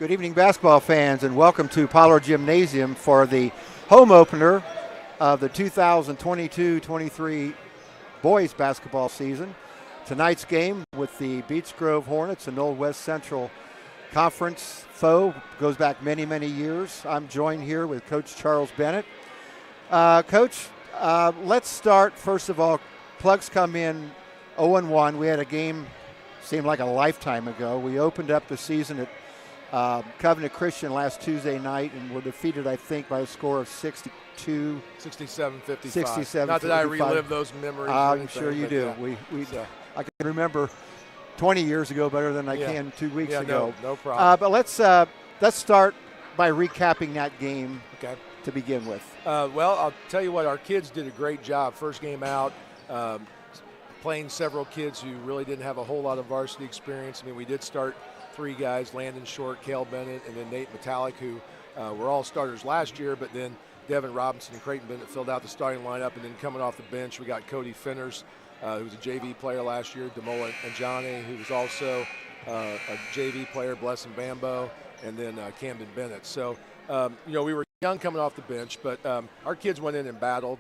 Good evening, basketball fans, and welcome to Pollard Gymnasium for the home opener of the 2022-23 boys basketball season. Tonight's game with the Beech Grove Hornets, an Old West Central Conference foe, goes back many, many years. I'm joined here with Coach Charles Bennett. Coach, let's start, first of all, Plugs come in 0-1. We had a game, seemed like a lifetime ago. We opened up the season at Covenant Christian last Tuesday night and were defeated, I think, by a score of 67-55. 67-55. Not that I relive those memories. I'm sure you do. Yeah. I can remember 20 years ago better than I can 2 weeks ago. No problem. But let's start by recapping that game to begin with. Well, I'll tell you what, our kids did a great job. First game out, playing several kids who really didn't have a whole lot of varsity experience. I mean, we did start 3 guys, Landon Short, Cale Bennett, and then Nate Metallic, who were all starters last year, but then Devin Robinson and Creighton Bennett filled out the starting lineup, and then coming off the bench, we got Cody Finners, who was a JV player last year, Demola Anjani, who was also a JV player, Blessin Bambo, and then Camden Bennett. So, we were young coming off the bench, but our kids went in and battled.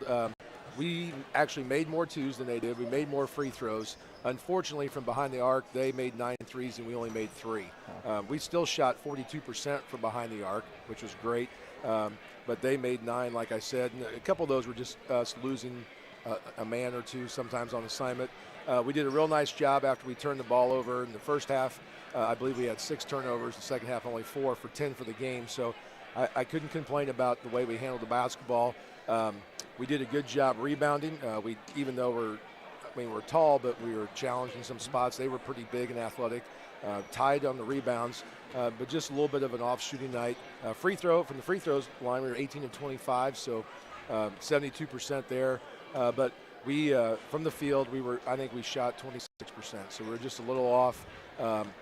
We actually made more twos than they did. We made more free throws. Unfortunately, from behind the arc, they made 9 threes and we only made 3. We still shot 42% from behind the arc, which was great. But they made 9, like I said. And a couple of those were just us losing a man or two sometimes on assignment. We did a real nice job after we turned the ball over in the first half. I believe we had 6 turnovers. The second half, only 4 for 10 for the game. So I couldn't complain about the way we handled the basketball. We did a good job rebounding. Even though we're tall, but we were challenged in some spots. They were pretty big and athletic. Tied on the rebounds, but just a little bit of an off-shooting night. From the free throws line, we were 18 of 25, so 72% there. But we, from the field, I think we shot 26%, so we were just a little off,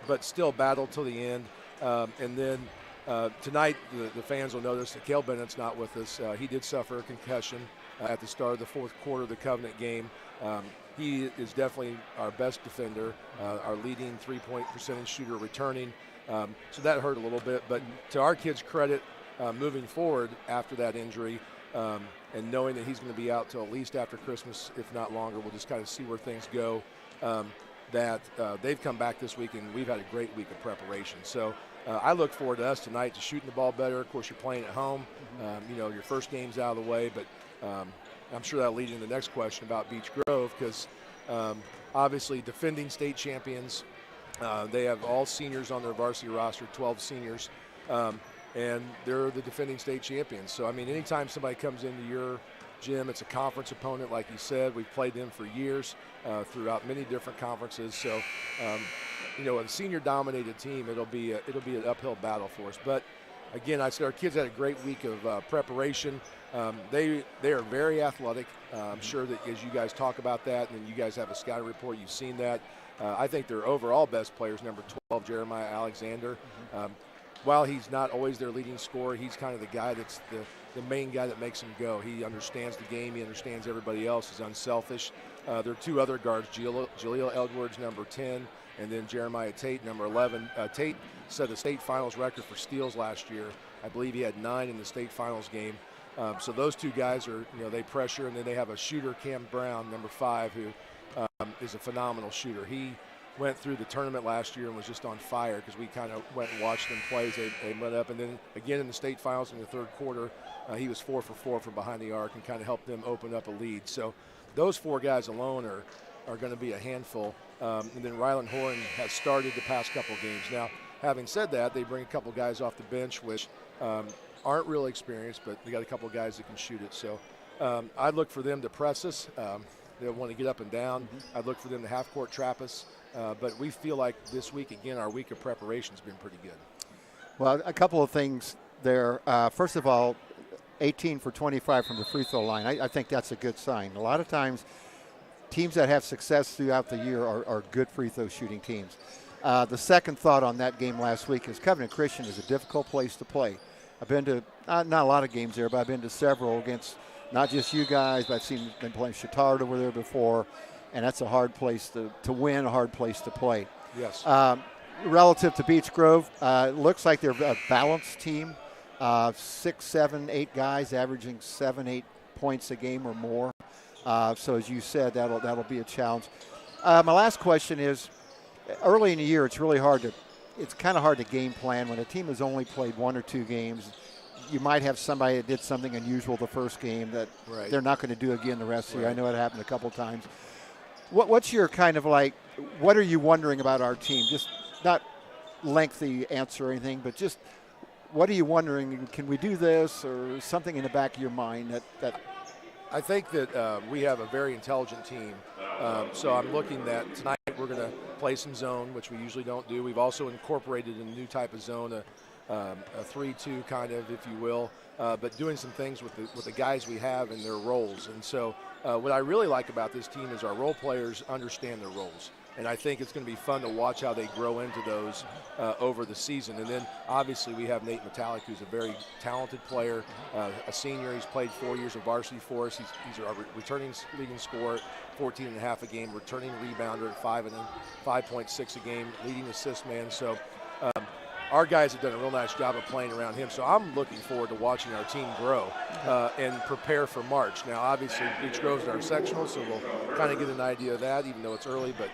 but still battled till the end. And then tonight, the fans will notice that Cale Bennett's not with us. He did suffer a concussion at the start of the fourth quarter of the Covenant game. He is definitely our best defender, our leading three-point percentage shooter returning. So that hurt a little bit. But to our kids' credit, moving forward after that injury and knowing that he's going to be out till at least after Christmas, if not longer, we'll just kind of see where things go. They've come back this week, and we've had a great week of preparation. So I look forward to us tonight to shooting the ball better. Of course, you're playing at home. Your first game's out of the way, but I'm sure that'll lead into the next question about Beech Grove because obviously defending state champions. They have all seniors on their varsity roster, 12 seniors, and they're the defending state champions. So, I mean, anytime somebody comes into your gym, it's a conference opponent, like you said. We've played them for years throughout many different conferences. So, a senior-dominated team, it'll be an uphill battle for us. But again, I said our kids had a great week of preparation. They are very athletic. I'm sure that as you guys talk about that, and you guys have a scouting report, you've seen that. I think their overall best player is number 12, Jeremiah Alexander. While he's not always their leading scorer, he's kind of the guy that's the main guy that makes him go. He understands the game. He understands everybody else. He's unselfish. There are 2 other guards, Jaleel Edwards, number 10, and then Jeremiah Tate, number 11. Tate set a state finals record for steals last year. I believe he had 9 in the state finals game. So those 2 guys are, they pressure, and then they have a shooter, Cam Brown, number 5, who is a phenomenal shooter. He went through the tournament last year and was just on fire because we kind of went and watched them play as they went up. And then again in the state finals in the third quarter, he was 4 for 4 from behind the arc and kind of helped them open up a lead. So those 4 guys alone are going to be a handful. And then Rylan Horan has started the past couple games. Now, having said that, they bring a couple guys off the bench, which aren't real experienced, but they got a couple guys that can shoot it. So I'd look for them to press us. They'll want to get up and down. I'd look for them to half-court trap us. But we feel like this week, again, our week of preparation has been pretty good. Well, a couple of things there. First of all, 18 for 25 from the free throw line. I think that's a good sign. A lot of times, teams that have success throughout the year are good free throw shooting teams. The second thought on that game last week is Covenant Christian is a difficult place to play. I've been to not a lot of games there, but I've been to several against not just you guys, but I've seen them playing Chittard over there before, and that's a hard place to win, a hard place to play. Yes. relative to Beech Grove, looks like they're a balanced team. 6, 7, 8 guys averaging 7, 8 points a game or more. So as you said, that'll be a challenge. My last question is, early in the year, it's kind of hard to game plan when a team has only played 1 or 2 games. You might have somebody that did something unusual the first game that they're not going to do again the rest of the year. I know it happened a couple times. What's your kind of like, what are you wondering about our team? Just not lengthy answer or anything, but just what are you wondering? Can we do this, or something in the back of your mind that I think that we have a very intelligent team. So I'm looking that tonight we're going to play some zone, which we usually don't do. We've also incorporated a new type of zone, a 3-2 kind of, if you will, but doing some things with the guys we have and their roles. And so what I really like about this team is our role players understand their roles. And I think it's going to be fun to watch how they grow into those over the season. And then obviously we have Nate Metallic, who's a very talented player, a senior. He's played 4 years of varsity for us. He's our returning leading scorer, 14.5 a game, returning rebounder at 5.6 a game, leading assist man. So our guys have done a real nice job of playing around him. So I'm looking forward to watching our team grow and prepare for March. Now, obviously, Beech Grove's our sectional, so we'll kind of get an idea of that, even though it's early. But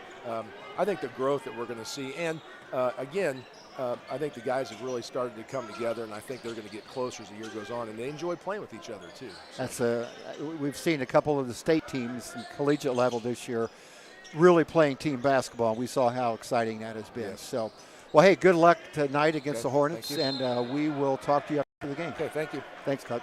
I think the growth that we're going to see, and again, I think the guys have really started to come together, and I think they're going to get closer as the year goes on, and they enjoy playing with each other too. So. We've seen a couple of the state teams in collegiate level this year really playing team basketball. We saw how exciting that has been. Yes. So, well, hey, good luck tonight against the Hornets, and we will talk to you after the game. Okay, thank you. Thanks, Coach.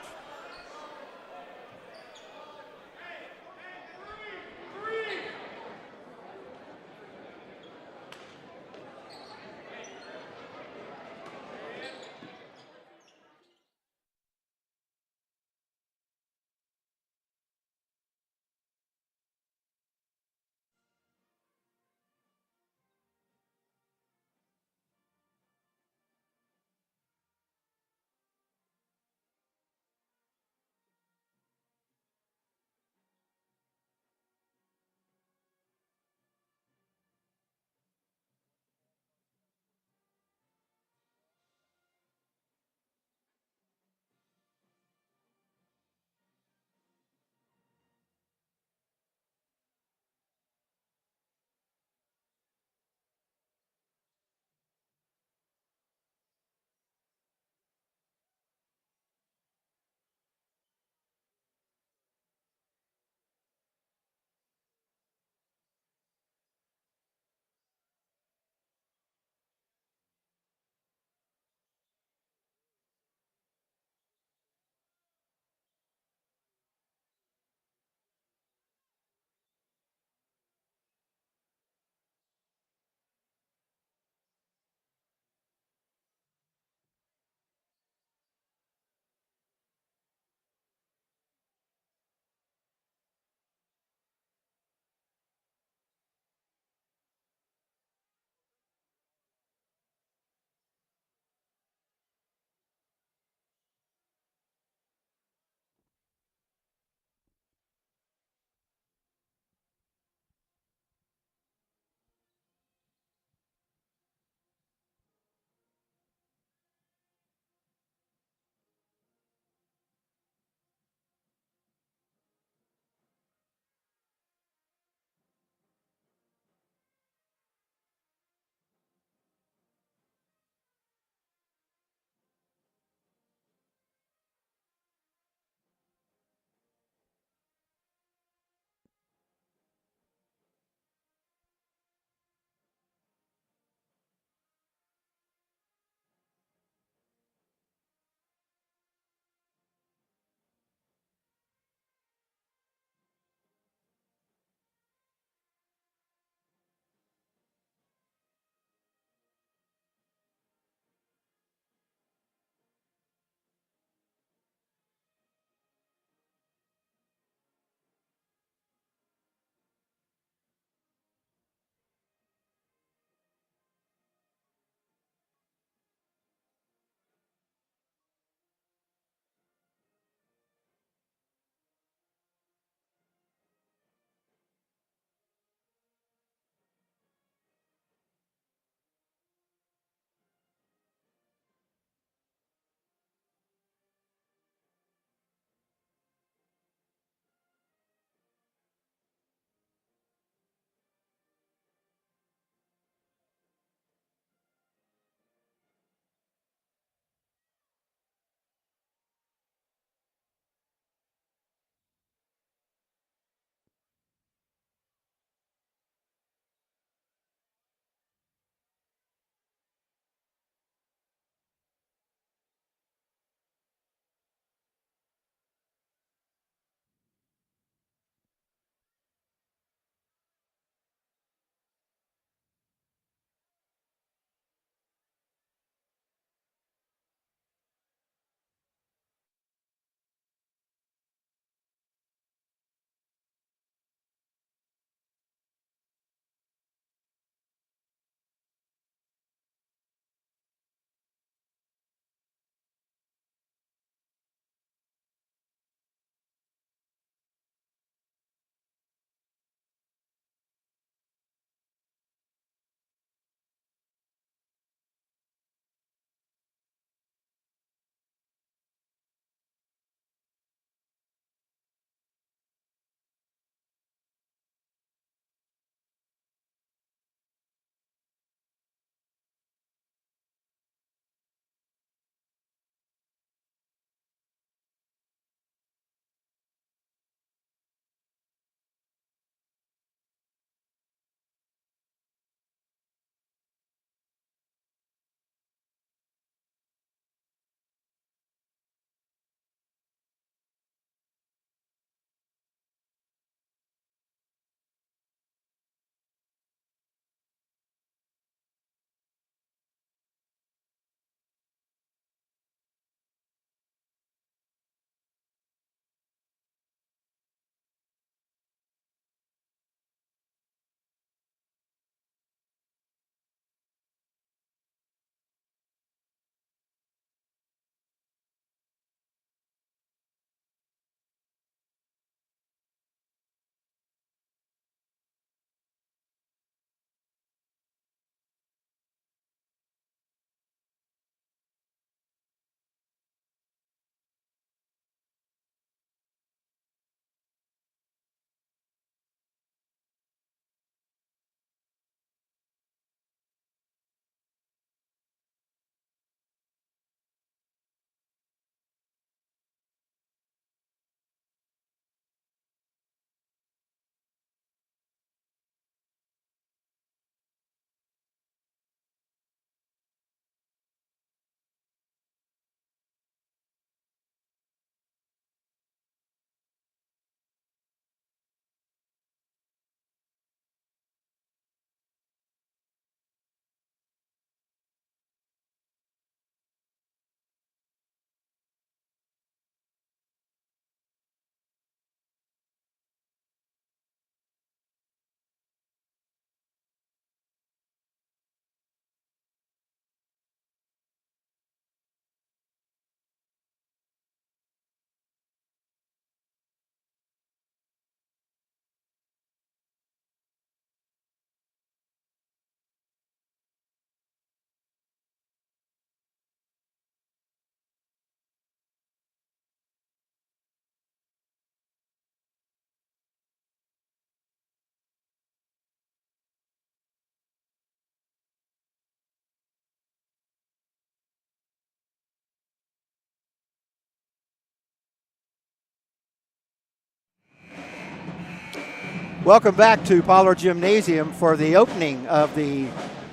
Welcome back to Pollard Gymnasium for the opening of the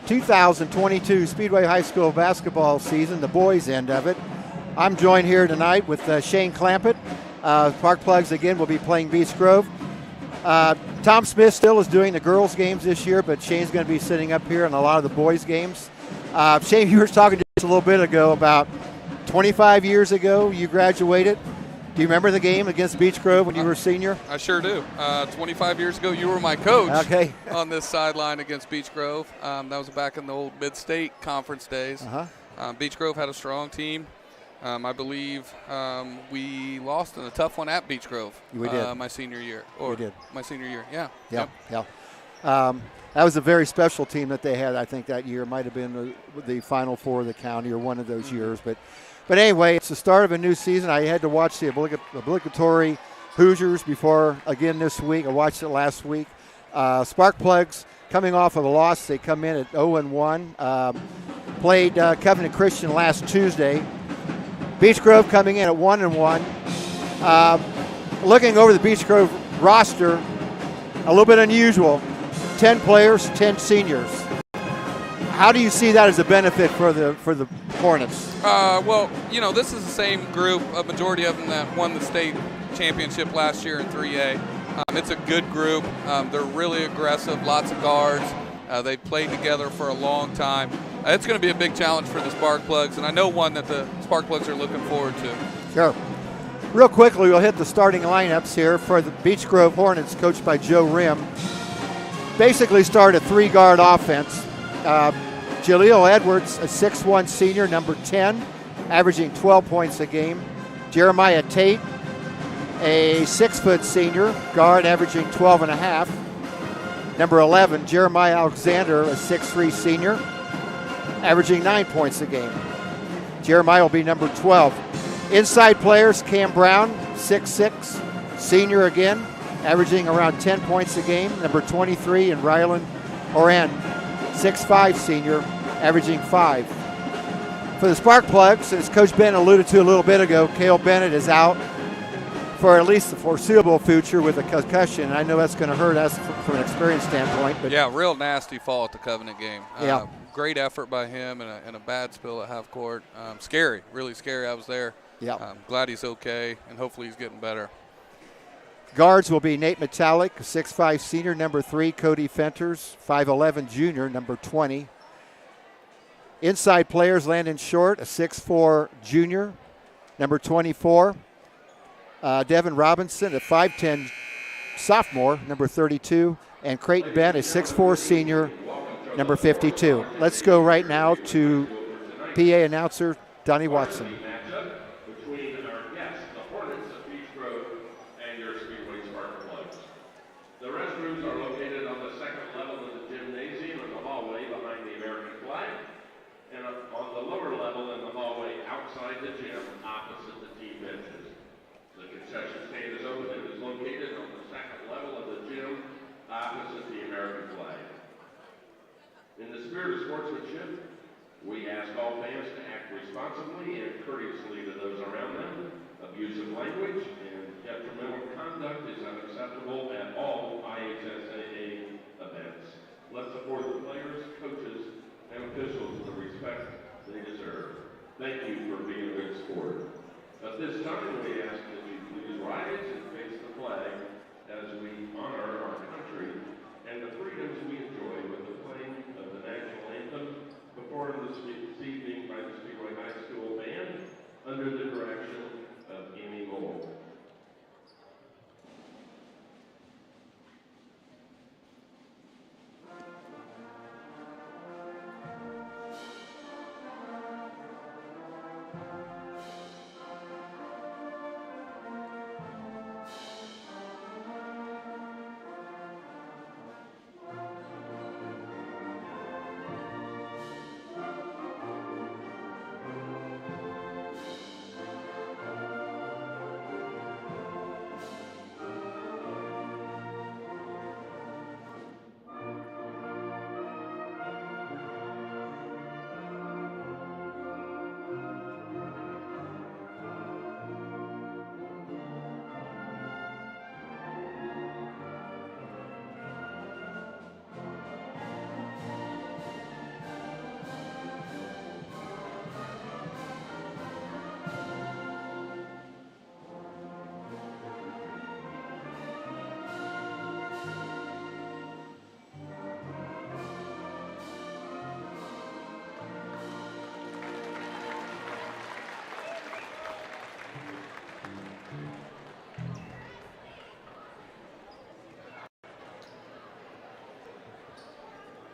2022 Speedway High School basketball season, the boys' end of it. I'm joined here tonight with Shane Clampett. Sparkplugs again will be playing Beech Grove. Tom Smith still is doing the girls' games this year, but Shane's going to be sitting up here in a lot of the boys' games. Shane, you were talking to us a little bit ago about 25 years ago you graduated. Do you remember the game against Beech Grove when you were a senior? I sure do. 25 years ago, you were my coach on this sideline against Beech Grove. That was back in the old Mid-State Conference days. Beech Grove had a strong team. I believe we lost in a tough one at Beech Grove. We did. My senior year. We did. My senior year, yeah. Yeah. That was a very special team that they had, I think, that year. It might have been the Final Four of the county or one of those years. But anyway, it's the start of a new season. I had to watch the obligatory Hoosiers before, again, this week. I watched it last week. Sparkplugs coming off of a loss. They come in at 0-1. Played Covenant Christian last Tuesday. Beech Grove coming in at 1-1. Looking over the Beech Grove roster, a little bit unusual. 10 players, 10 seniors. How do you see that as a benefit for the Hornets? Well, this is the same group, a majority of them that won the state championship last year in 3A. It's a good group. They're really aggressive, lots of guards. They've played together for a long time. It's going to be a big challenge for the Sparkplugs, and I know one that the Sparkplugs are looking forward to. Sure. Real quickly, we'll hit the starting lineups here for the Beech Grove Hornets, coached by Joe Rim. Basically start a three-guard offense. Jaleel Edwards, a 6'1 senior, number 10, averaging 12 points a game. Jeremiah Tate, a 6-foot senior, guard, averaging 12 and a half. Number 11, Jeremiah Alexander, a 6'3 senior, averaging 9 points a game. Jeremiah will be number 12. Inside players, Cam Brown, 6'6", senior again, averaging around 10 points a game. Number 23, and Rylan Oren, 6'5 senior, averaging 5. For the Sparkplugs, as Coach Ben alluded to a little bit ago, Cale Bennett is out for at least the foreseeable future with a concussion. I know that's going to hurt us from an experience standpoint. But yeah, real nasty fall at the Covenant game. Yeah. Great effort by him and a bad spill at half court. Scary, really scary. I was there. Yeah. Glad he's okay, and hopefully he's getting better. Guards will be Nate Metallic, 6'5 senior, number 3, Cody Fenters, 5'11 junior, number 20. Inside players, Landon Short, a 6'4 junior, number 24. Devin Robinson, a 5'10 sophomore, number 32. And Creighton Bent, a 6'4 senior, number 52. Let's go right now to PA announcer Donnie Watson. In the spirit of sportsmanship, we ask all fans to act responsibly and courteously to those around them. Abusive language and detrimental conduct is unacceptable at all IHSAA events. Let's afford the players, coaches, and officials the respect they deserve. Thank you for being a good sport. At this time, we ask that you please rise and face the flag as we honor our country and the freedoms we enjoy with the playing of the national anthem performed this evening by the Speedway High School band under the direction of Amy Lowell.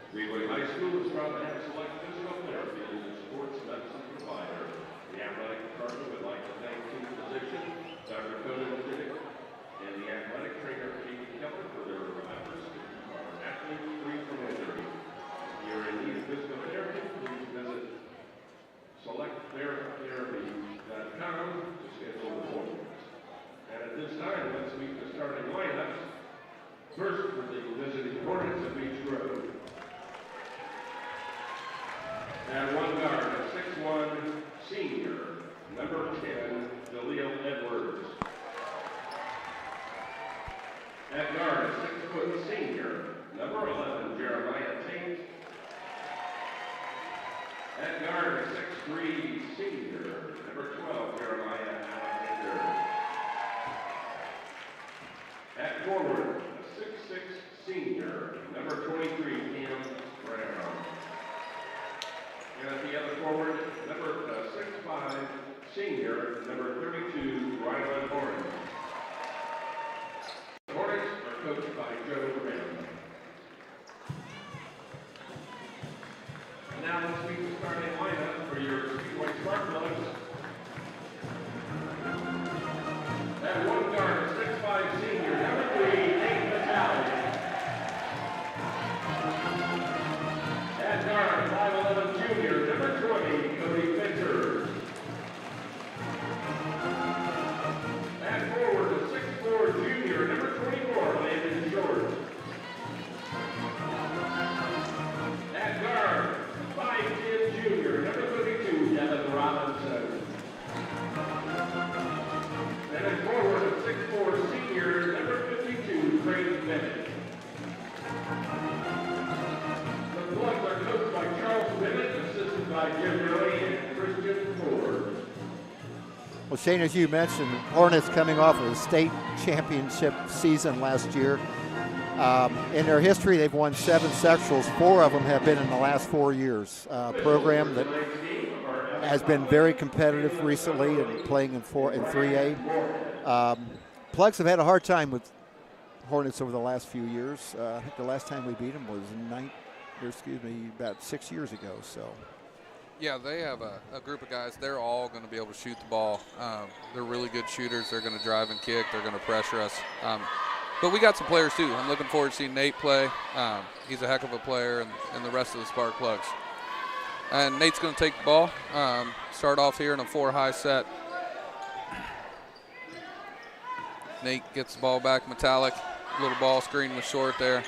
Speedway High School is proud to have Select Physical Therapy as its sports medicine provider. The athletic department would like to thank team physician Dr. Conan Diddick and the athletic trainer Katie Keller for their efforts to keep our athletes free from injury. If you're in need of physical therapy, please visit selecttherapy.com to schedule an appointment. And at this time, let's meet the starting lineups. First for the visiting Hornets of Beech Grove. And one guard, a 6'1" senior, number 10, Jaleel Edwards. At guard, a 6-foot senior, number 11, Jeremiah Tate. At guard, a 6'3" senior, number 12, Jeremiah Alexander. At forward, a 6'6" senior, number 23, Cam Brown. And at the other forward, number 6'5", senior, number 32, Rylan Horn. The Hornets are coached by Joe Graham. And now let's meet the starting lineup for your Speedway Spark Plugs. At one guard, 6'5" senior, number 3, Nate Metallic. At guard, 5'11" junior, number 20, Cody Fincher. At forward, a 6'4" junior, number 24, Landon Short. At guard, 5'10" junior, number 32, Devin Robinson. And at forward, a 6'4" senior, number 52, Creighton Bennett. The Plugs are coached by Charles Bennett, assisted by Jim Murray and Christian Ford. Well, Shane, as you mentioned, Hornets coming off of a state championship season last year. In their history, they've won 7 sectionals. 4 of them have been in the last 4 years. Program that has been very competitive recently and playing in 3A. Plugs have had a hard time with Hornets over the last few years. I think the last time we beat them was about 6 years ago. So. Yeah, they have a group of guys. They're all going to be able to shoot the ball. They're really good shooters. They're going to drive and kick. They're going to pressure us. But we got some players, too. I'm looking forward to seeing Nate play. He's a heck of a player, and the rest of the Spark Plugs. And Nate's going to take the ball, start off here in a 4-high set. Nate gets the ball back, Metallic. Little ball screen was short there.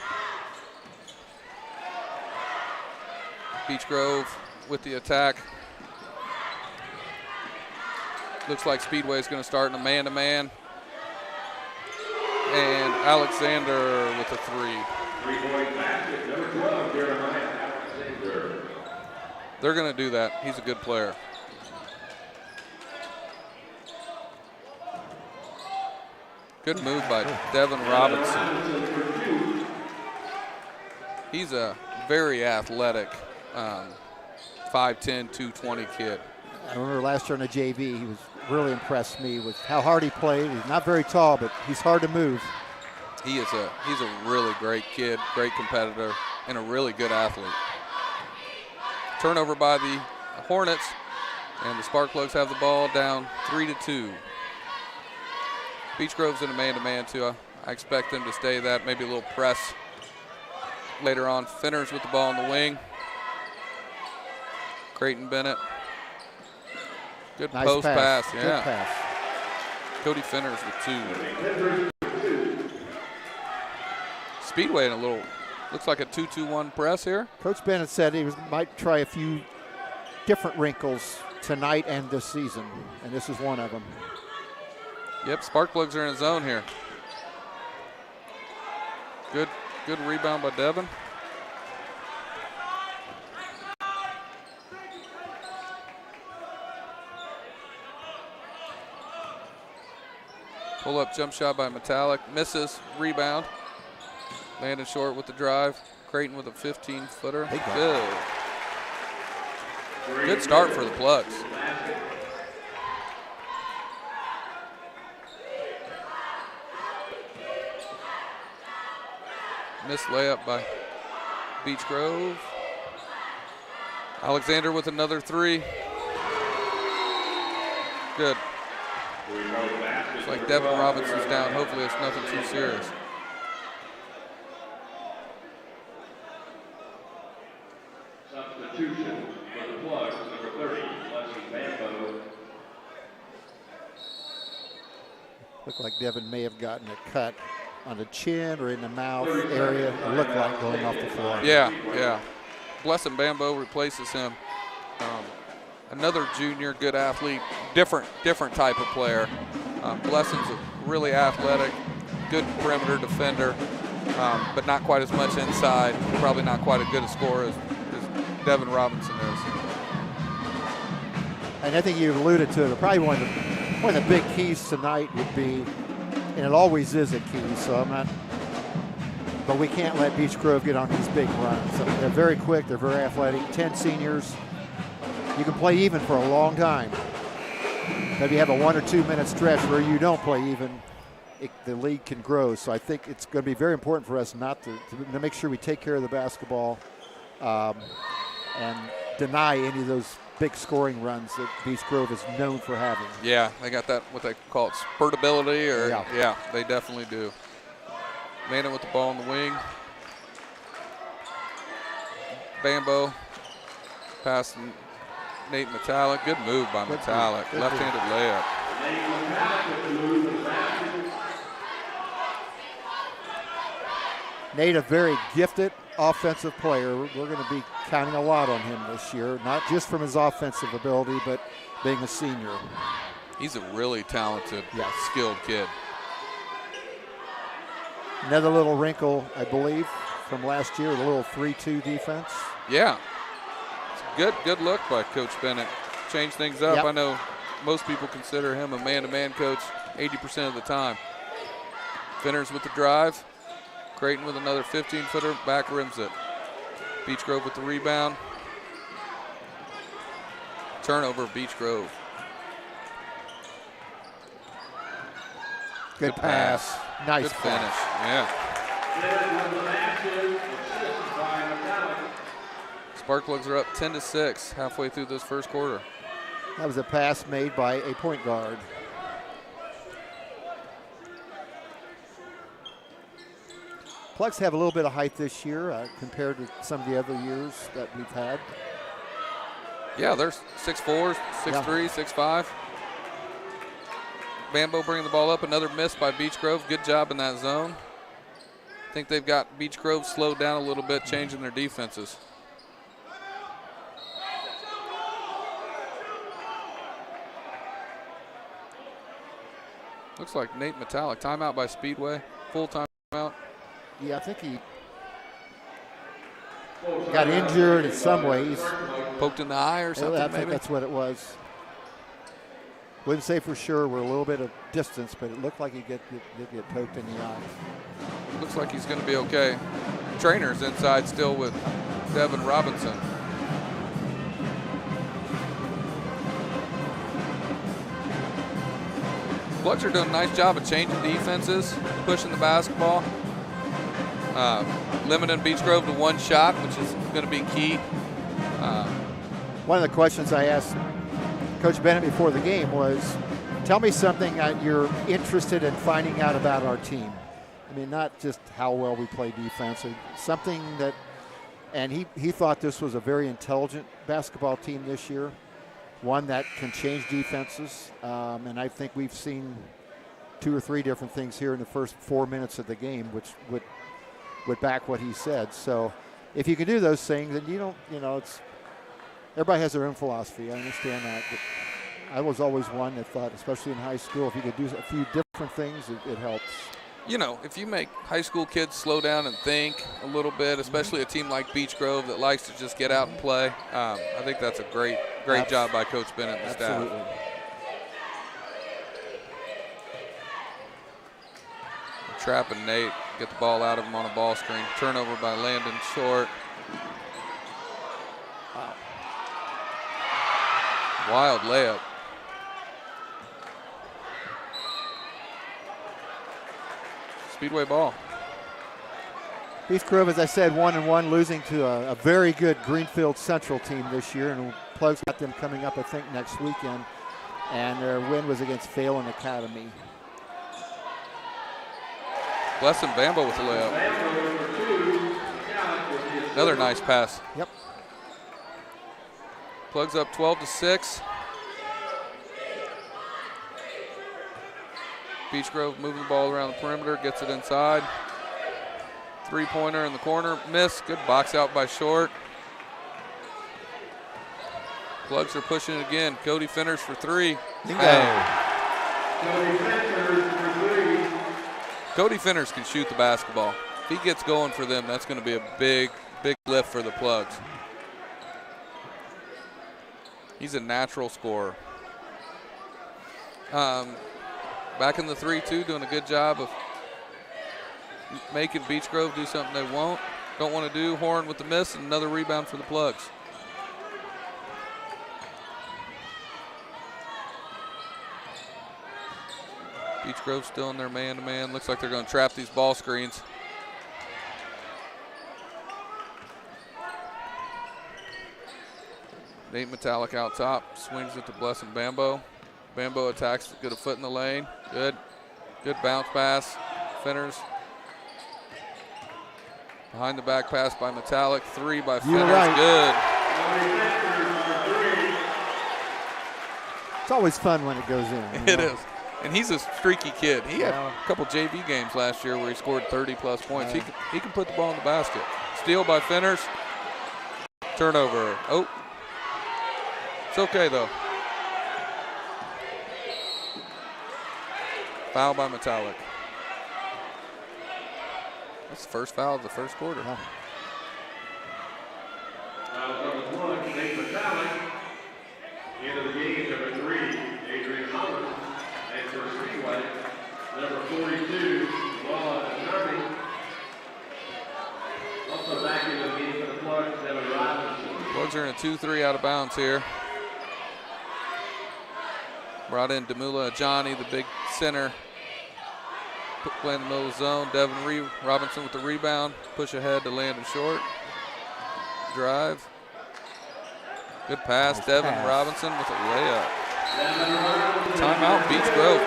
Beech Grove with the attack. Looks like Speedway is going to start in a man-to-man. And Alexander with a 3. 3-point basket, number 12, Jeremiah Alexander. They're going to do that. He's a good player. Good move by Devin Robinson. He's a very athletic 5'10", 220 kid. I remember last year in the JV, he was really impressed me with how hard he played. He's not very tall, but he's hard to move. He's a really great kid, great competitor, and a really good athlete. Turnover by the Hornets, and the Spark Plugs have the ball down 3-2. Beech Grove's in a man-to-man too. I expect them to stay that, maybe a little press later on. Finners with the ball in the wing. Creighton Bennett. Good nice post pass. Yeah. Good pass. Cody Finners with 2. Speedway in a little, looks like a 2-2-1 press here. Coach Bennett said he might try a few different wrinkles tonight and this season, and this is one of them. Yep, Spark Plugs are in a zone here. Good rebound by Devin. Pull up jump shot by Metallic. Misses. Rebound. Landon Short with the drive. Creighton with a 15-footer. Good start for the Plugs. Missed layup by Beech Grove. Alexander with another three. Good. Looks like Devin Robinson's down. Hopefully it's nothing too serious. Substitution for the Plugs, number 30, Leslie Bambo. Looked like Devin may have gotten a cut on the chin or in the mouth area. It looked like going off the floor. Yeah. Blessing Bambo replaces him. Another junior, good athlete, different type of player. Blessing's a really athletic, good perimeter defender, but not quite as much inside. Probably not quite as good a scorer as Devin Robinson is. And I think you alluded to it. Probably one of the big keys tonight would be, and it always is a key, so I'm not, but we can't let Beech Grove get on these big runs. So they're very quick, they're very athletic, 10 seniors. You can play even for a long time. Maybe have a 1 or 2 minute stretch where you don't play even, the league can grow. So I think it's going to be very important for us not to make sure we take care of the basketball and deny any of those big scoring runs that Beech Grove is known for having. Yeah, they got that, what they call it, spurtability, or yeah, they definitely do. Manning with the ball in the wing. Bambo pass to Nate Metallic. Good move by Metallic. Left-handed layup. Nate, a very gifted offensive player. We're going to be counting a lot on him this year, not just from his offensive ability, but being a senior. He's a really talented, skilled kid. Another little wrinkle, I believe, from last year, a little 3-2 defense. Yeah. It's a good look by Coach Bennett. Change things up. Yep. I know most people consider him a man-to-man coach 80% of the time. Finners with the drive. Creighton with another 15-footer, back rims it. Beech Grove with the rebound. Turnover, Beech Grove. Good pass. Nice Good finish, yeah. Sparkplugs are up 10-6 halfway through this first quarter. That was a pass made by a point guard. Plugs have a little bit of height this year compared to some of the other years that we've had. Yeah, they're 6'4", 6'3", 6'5". Bambo bringing the ball up. Another miss by Beech Grove. Good job in that zone. I think they've got Beech Grove slowed down a little bit, changing their defenses. Looks like Nate Metallic. Timeout by Speedway. Full timeout. Yeah, I think he got injured in some ways. Poked in the eye or something, I think maybe? that's what it was. Wouldn't say for sure. We're a little bit of distance, but it looked like he did get poked in the eye. Looks like he's going to be okay. Trainer's inside still with Devin Robinson. Plugs are doing a nice job of changing defenses, pushing the basketball, limiting Beech Grove to one shot, which is going to be key. One of the questions I asked Coach Bennett before the game was, tell me something that you're interested in finding out about our team. I mean, not just how well we play defense, or something that, and he thought this was a very intelligent basketball team this year, one that can change defenses, and I think we've seen 2 or 3 different things here in the first 4 minutes of the game, which would back what he said. So if you can do those things, then you don't, it's, everybody has their own philosophy. I understand that. But I was always one that thought, especially in high school, if you could do a few different things, it helps. You know, if you make high school kids slow down and think a little bit, especially a team like Beech Grove that likes to just get out and play, I think that's a great job by Coach Bennett and the staff. Absolutely. Trapping Nate, get the ball out of him on a ball screen. Turnover by Landon Short. Wow. Wild layup. Speedway ball. Beech Grove, as I said, 1-1, losing to a very good Greenfield Central team this year, and Plugs got them coming up, I think, next weekend. And their win was against Phelan Academy. Blessing Bambo with the layup. Another nice pass. Yep. Plugs up 12-6. Beech Grove moving the ball around the perimeter, gets it inside. Three-pointer in the corner, miss. Good box out by Short. Plugs are pushing it again. Cody Finners for three. Cody Finners can shoot the basketball. If he gets going for them, that's going to be a big, big lift for the Plugs. He's a natural scorer. Back in the 3-2, doing a good job of making Beech Grove do something they don't want to do. Horn with the miss, and another rebound for the Plugs. Beech Grove still in their man-to-man. Looks like they're going to trap these ball screens. Nate Metallic out top, swings it to Blessing Bambo. Bambo attacks, get a foot in the lane. Good bounce pass. Finners. Behind the back pass by Metallic. Three by Finners. Right. Good. It's always fun when it goes in. It is. And he's a streaky kid. He had a couple JV games last year where he scored 30-plus points. He can put the ball in the basket. Steal by Finners. Turnover. Oh. It's okay, though. Foul by Metallic. That's the first foul of the first quarter. Wow. Number 1, Nate Metallic. Into the game, number 3, Adrian Holland. And for Speedway, number 42, Walla Attorney. Also back into the game for the Plugs, Devin Robinson. Plugs are in a 2-3 out of bounds here. Brought in Demula Johnny, the big center. Play in the middle of the zone. Devin Robinson with the rebound. Push ahead to Landon Short. Drive. Good pass. Nice Devin pass. Robinson with a layup. Timeout, Beech Grove.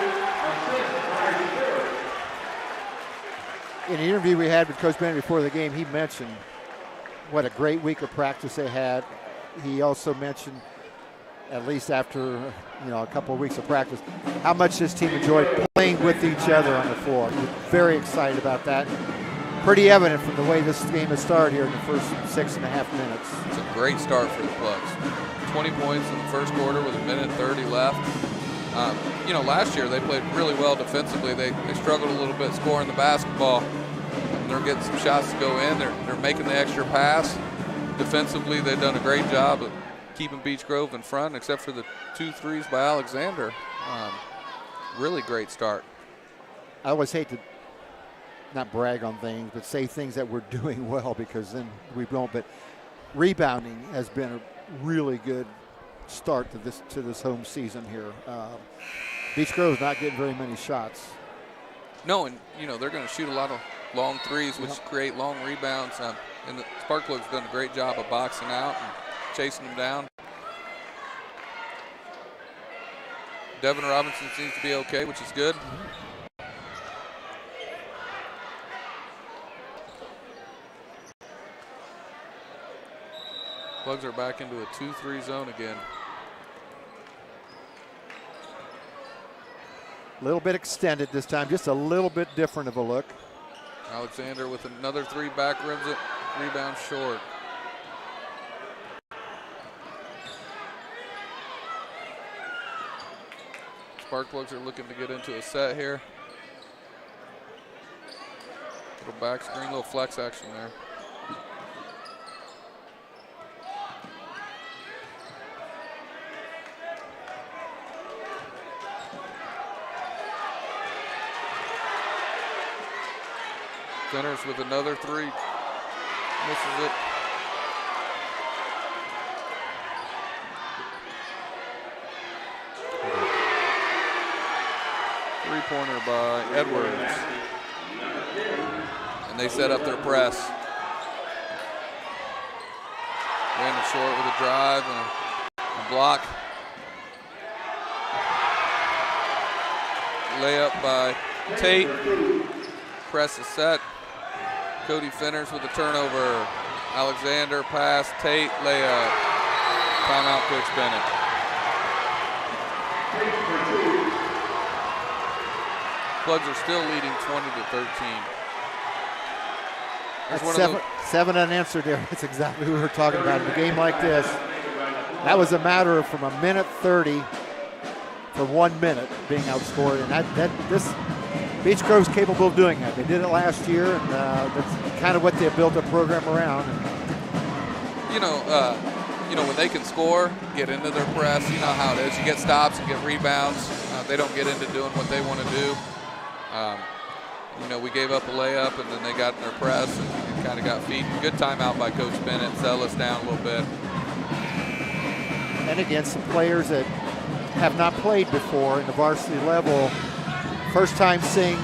In an interview we had with Coach Bennett before the game, he mentioned what a great week of practice they had. He also mentioned, at least after a couple of weeks of practice, how much this team enjoyed playing with each other on the floor. He was very excited about that. Pretty evident from the way this game has started here in the first 6.5 minutes. It's a great start for the Plugs. 20 points in the first quarter with 1:30 left. Last year they played really well defensively. They struggled a little bit scoring the basketball. They're getting some shots to go in. They're making the extra pass. Defensively, they've done a great job of keeping Beech Grove in front, except for the 2 threes by Alexander. Really great start. I always hate to not brag on things, but say things that we're doing well, because then we won't. But rebounding has been a really good start to this home season here. Beech Grove's not getting very many shots. No, and they're going to shoot a lot of long threes, which create long rebounds. And the Spark Plugs done a great job of boxing out and chasing them down. Devin Robinson seems to be okay, which is good. Plugs are back into a 2-3 zone again. A little bit extended this time, just a little bit different of a look. Alexander with another three, back rims it, rebound short. Spark Plugs are looking to get into a set here. Little back screen, little flex action there. Finners with another three. Misses it. Three-pointer by Edwards. and they set up their press. Landon Short with a drive and a block. Layup by Tate. Press is set. Cody Finners with a turnover. Alexander pass, Tate, layup. Timeout, Coach Bennett. Plugs are still leading 20-13. That's seven unanswered there. That's exactly what we were talking about. In a game like this, that was a matter of from a minute 30 for 1 minute being outscored. And this Beech Grove's capable of doing that. They did it last year, and that's kind of what they built their program around. When they can score, get into their press, you know how it is. You get stops and get rebounds. They don't get into doing what they want to do. We gave up a layup, and then they got in their press and kind of got beaten. Good timeout by Coach Bennett. Settle us down a little bit. And again, some players that have not played before in the varsity level, first time seeing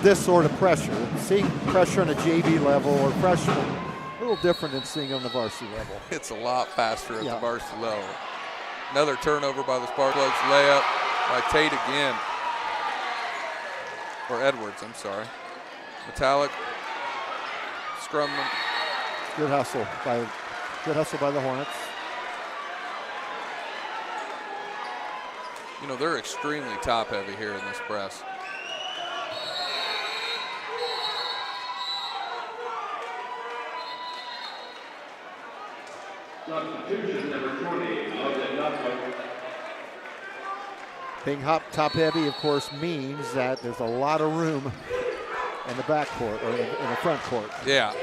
this sort of pressure. Seeing pressure on a JV level or freshman, a little different than seeing on the varsity level. It's a lot faster at the varsity level. Another turnover by the Sparkplugs. Layup by Tate again. Or Edwards, I'm sorry. Metallic. Scrum. Good hustle by the Hornets. They're extremely top heavy here in this press. Substitution number 20, Logan Duffler. Being top heavy, of course, means that there's a lot of room in the back court or in the front court. Yeah.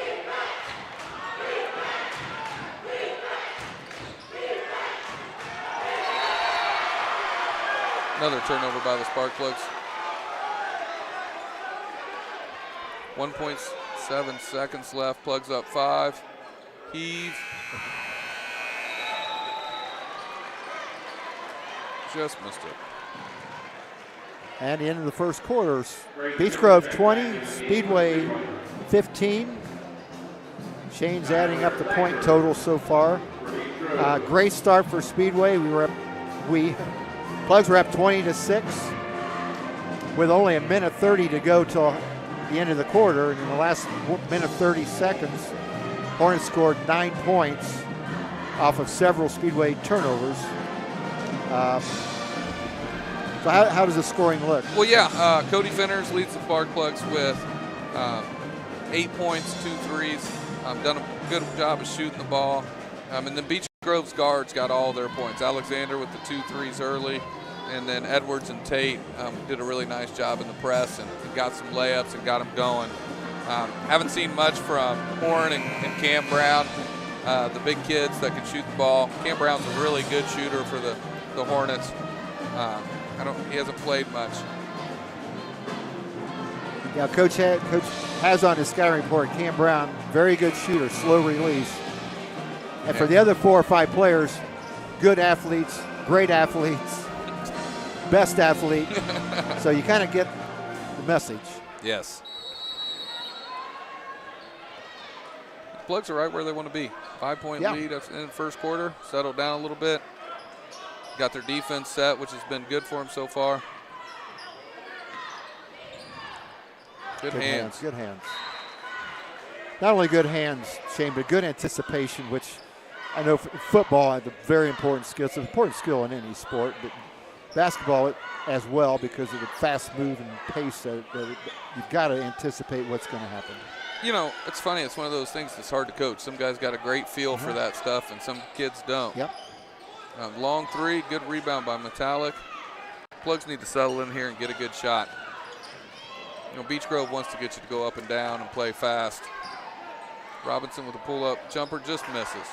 Another turnover by the Sparkplugs. 1.7 seconds left. Plugs up 5. Heave. Just missed it. And into the first quarters, Beech Grove 20, Speedway 15. Shane's adding up the point total so far. Great start for Speedway. Plugs were up 20-6 with only a minute 30 to go till the end of the quarter. And in the last minute 30 seconds, Hornets scored 9 points off of several Speedway turnovers. So how does the scoring look? Well, yeah, Cody Finners leads the Sparkplugs with 8 points, 2 threes. Done a good job of shooting the ball. And then Beech Grove's guards got all their points. Alexander with the 2 threes early, and then Edwards and Tate did a really nice job in the press and got some layups and got them going. Haven't seen much from Horn and Cam Brown, the big kids that can shoot the ball. Cam Brown's a really good shooter for the Hornets. He hasn't played much. Yeah, Coach has on his scouting report Cam Brown, very good shooter, slow release. And for the other 4 or 5 players, good athletes, great athletes, best athlete. So you kind of get the message. Yes. Plugs are right where they want to be. 5-point lead in the first quarter. Settled down a little bit. Got their defense set, which has been good for them so far. Good hands. Good hands. Not only good hands, Shane, but good anticipation, which I know football is a very important skill. It's an important skill in any sport, but basketball as well, because of the fast move and pace that you've got to anticipate what's going to happen. It's funny. It's one of those things that's hard to coach. Some guys got a great feel for that stuff, and some kids don't. Yep. Long 3, good rebound by Metallic. Plugs need to settle in here and get a good shot. Beech Grove wants to get you to go up and down and play fast. Robinson with a pull-up jumper, just misses.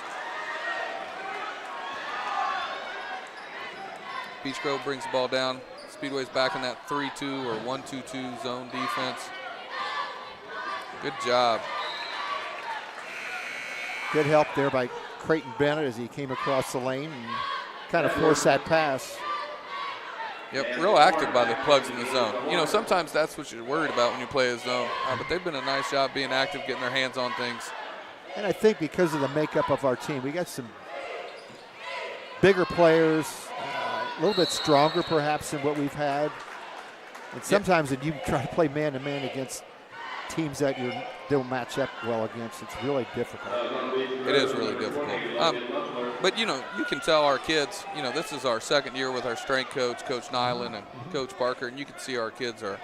Beech Grove brings the ball down. Speedway's back in that 3-2 or 1-2-2 zone defense. Good job. Good help there by Creighton Bennett as he came across the lane and kind of forced that pass. Yep, real active by the Plugs in the zone. You know, sometimes that's what you're worried about when you play a zone, but they've been a nice job being active, getting their hands on things. And I think because of the makeup of our team, we got some bigger players, a little bit stronger perhaps than what we've had. And sometimes when you try to play man-to-man against teams that you don't match up well against, it's really difficult. It is really difficult. But, you know, you can tell our kids, you know, this is our second year with our strength coach, Coach Nyland and Coach Barker, and you can see our kids are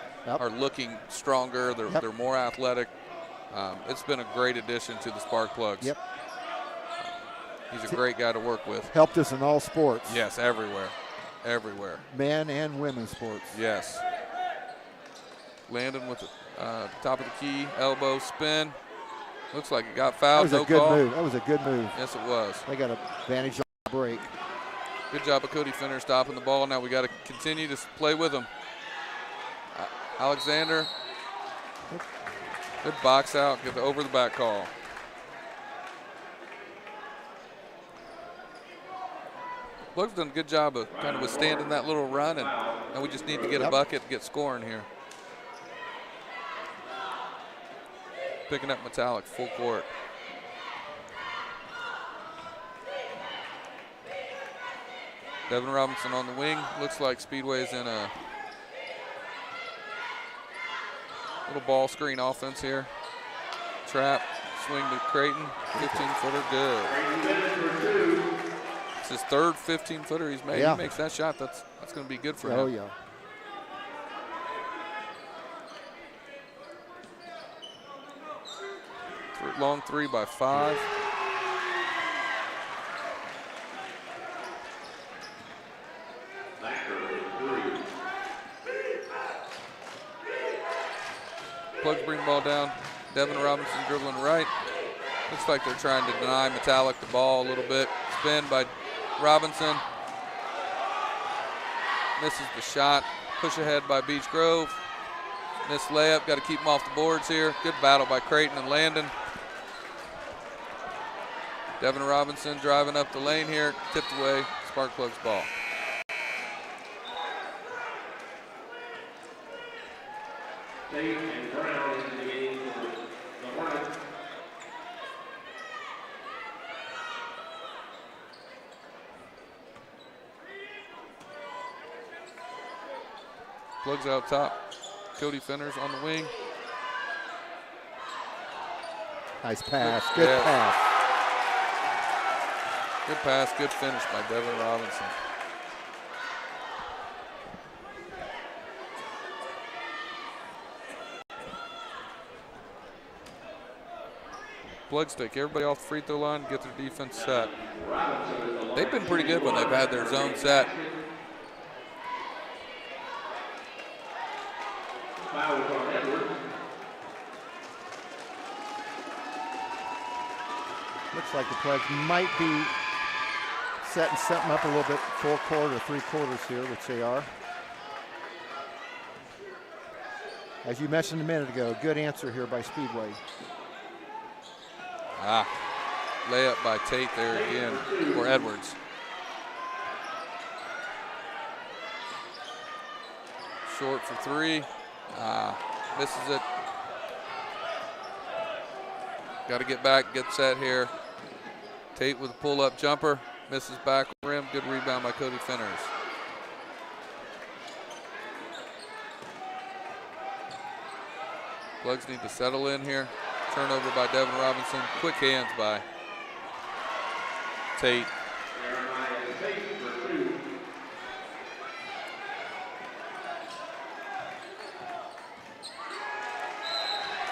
looking stronger. They're more athletic. It's been a great addition to the Spark Plugs. Yep. He's a great guy to work with. Helped us in all sports. Yes, everywhere. Everywhere. Men and women's sports. Yes. Landon with the top of the key, elbow spin. Looks like it got fouled. That was a good move. That was a good move. Yes, it was. They got an advantage on the break. Good job of Cody Finner stopping the ball. Now we got to continue to play with him. Alexander. Good box out. Get the over the back call. Plugs done a good job of kind of withstanding that little run, and we just need to get a bucket to get scoring here. Picking up Metallic full court. Devin Robinson on the wing. Looks like Speedway's in a little ball screen offense here. Trap, swing to Creighton, 15-footer, good. It's his third 15-footer he's made. He makes that shot, that's going to be good for him. Oh, yeah. Long three by 5. Plugs bring the ball down. Devin Robinson dribbling right. Looks like they're trying to deny Metallic the ball a little bit. Spin by Robinson. Misses the shot. Push ahead by Beech Grove. Missed layup. Got to keep them off the boards here. Good battle by Creighton and Landon. Devin Robinson driving up the lane here. Tipped away. Spark Plugs ball. Tate and Brown into the game for the Hornets. Plugs out top. Cody Finner's on the wing. Nice pass. Good pass. Good pass, good finish by Devin Robinson. Plugs take everybody off the free throw line, get their defense set. They've been pretty good when they've had their zone set. Looks like the Plugs might be setting something up a little bit, full court or 3 quarters here, which they are. As you mentioned a minute ago, good answer here by Speedway. Layup by Tate there again, or Edwards. Short for 3. Misses it. Got to get back, get set here. Tate with a pull-up jumper. Misses back rim. Good rebound by Cody Finners. Plugs need to settle in here. Turnover by Devin Robinson. Quick hands by Tate.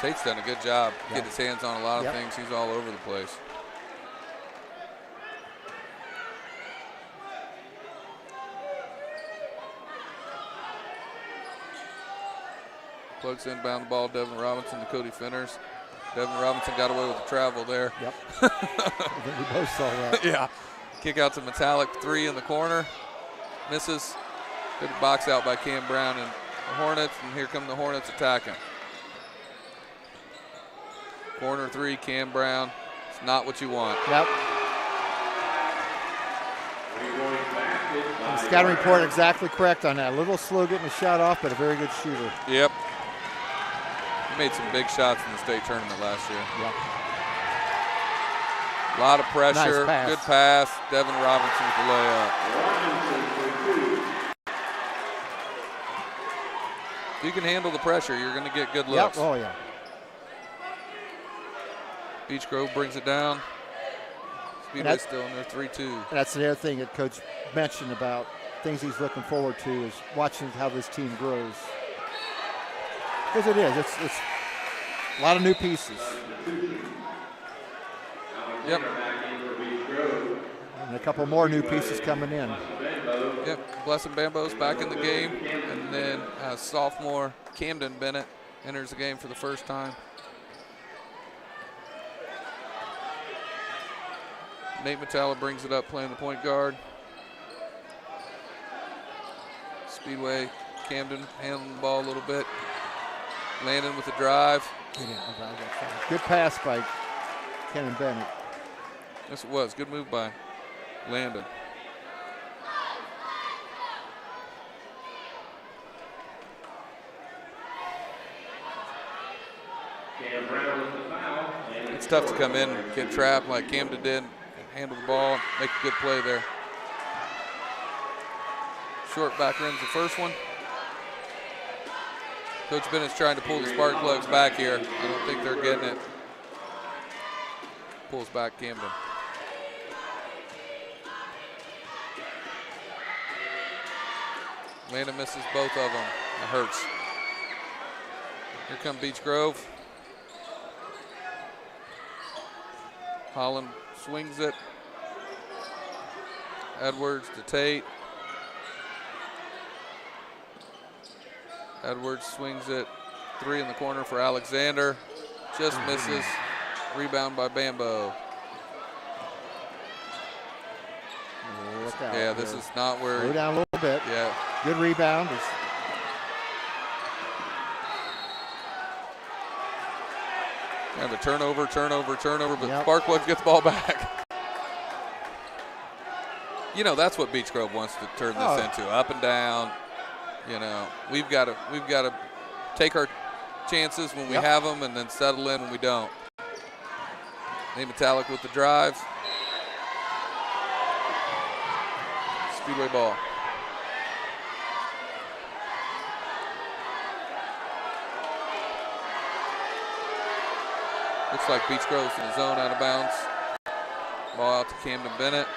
Tate's done a good job getting his hands on a lot of things. He's all over the place. Plugs inbound the ball. Devin Robinson to Cody Finners. Devin Robinson got away with the travel there. Yep. I think we both saw that. Yeah. Kick out to Metallic, 3 in the corner. Misses. Good box out by Cam Brown and the Hornets, and here come the Hornets attacking. Corner 3, Cam Brown. It's not what you want. Yep. We're going back And the scouting report exactly correct on that. A little slow getting the shot off, but a very good shooter. Yep. He made some big shots in the state tournament last year. Yep. A lot of pressure. Nice pass. Good pass. Devin Robinson with the layup. If you can handle the pressure, you're going to get good looks. Yep. Oh, yeah. Beech Grove brings it down. Speedway still in there, 3-2. And that's the other thing that Coach mentioned about things he's looking forward to is watching how this team grows. Because it is. It's a lot of new pieces. Yep. And a couple more new pieces coming in. Yep. Blessing Bambo's back in the game. And then sophomore Camden Bennett enters the game for the first time. Nate Metallo brings it up, playing the point guard. Speedway, Camden handling the ball a little bit. Landon with the drive. Good pass by Kenan Bennett. Yes, it was. Good move by Landon. It's tough to come in and get trapped like Camden did. Handle the ball, make a good play there. Short back rims the first one. Coach Bennett's trying to pull the spark plugs back here. I don't think they're getting it. Pulls back Camden. Landon misses both of them. It hurts. Here come Beech Grove. Holland swings it. Edwards to Tate. Edwards swings it. 3 in the corner for Alexander. Just misses. Rebound by Bambo. Look out. Yeah, this is not where. Go down a little bit. Yeah. Good rebound. Yeah, the turnover, but Yep. Sparkplugs gets the ball back. You know, that's what Beech Grove wants to turn this into, up and down. You know, we've got to take our chances when we have them and then settle in when we don't. Nate Metallic with the drive. Speedway ball. Looks like Beech Grove's in the zone, out of bounds. Ball out to Camden Bennett.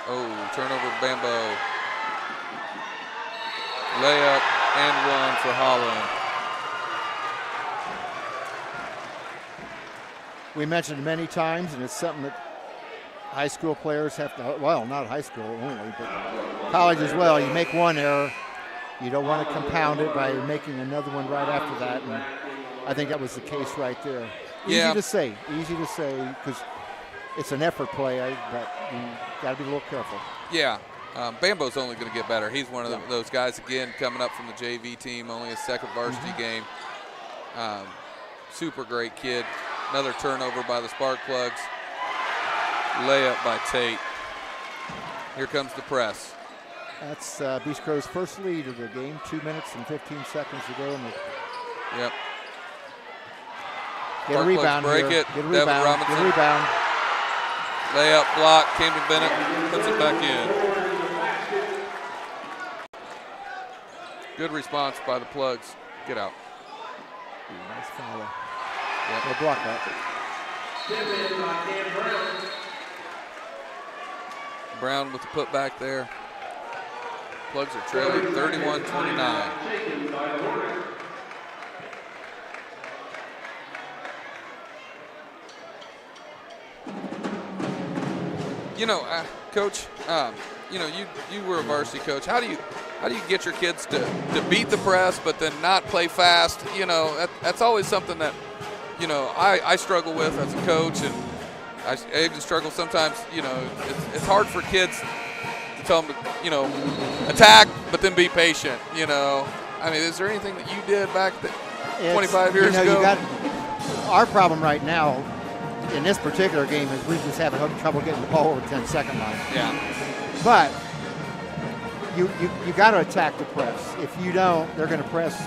Oh, turnover to Bambo. Layup and one for Holland. We mentioned many times, and it's something that high school players have to, well, not high school only, but college as well. You make one error, you don't want to compound it by making another one right after that. And I think that was the case right there. Easy to say, because it's an effort play, but you got to be a little careful. Yeah, Bambo's only going to get better. He's one of those guys, again, coming up from the JV team, only his second varsity game. Super great kid. Another turnover by the Sparkplugs. Layup by Tate. Here comes the press. That's Beech Grove's first lead of the game, 2 minutes and 15 seconds to go. Yep. Get a rebound break here. it. Get a Devin rebound. Robinson. Get a rebound. Layup block. Camden Bennett puts it back in. Good response by the Plugs. Get out. Ooh, nice foul. Yep. We'll block that. Brown with the putback there. Plugs are trailing 31-29. You know, Coach, you know, you were a varsity coach. How do you get your kids to beat the press but then not play fast? You know, that's always something that, you know, I struggle with as a coach, and I even struggle sometimes. You know, it's hard for kids to tell them to, you know, attack but then be patient. You know, I mean, is there anything that you did back 25 years ago? Our problem right now in this particular game is we just having trouble getting the ball over the 10-second line. Yeah. But you got to attack the press. If you don't, they're going to press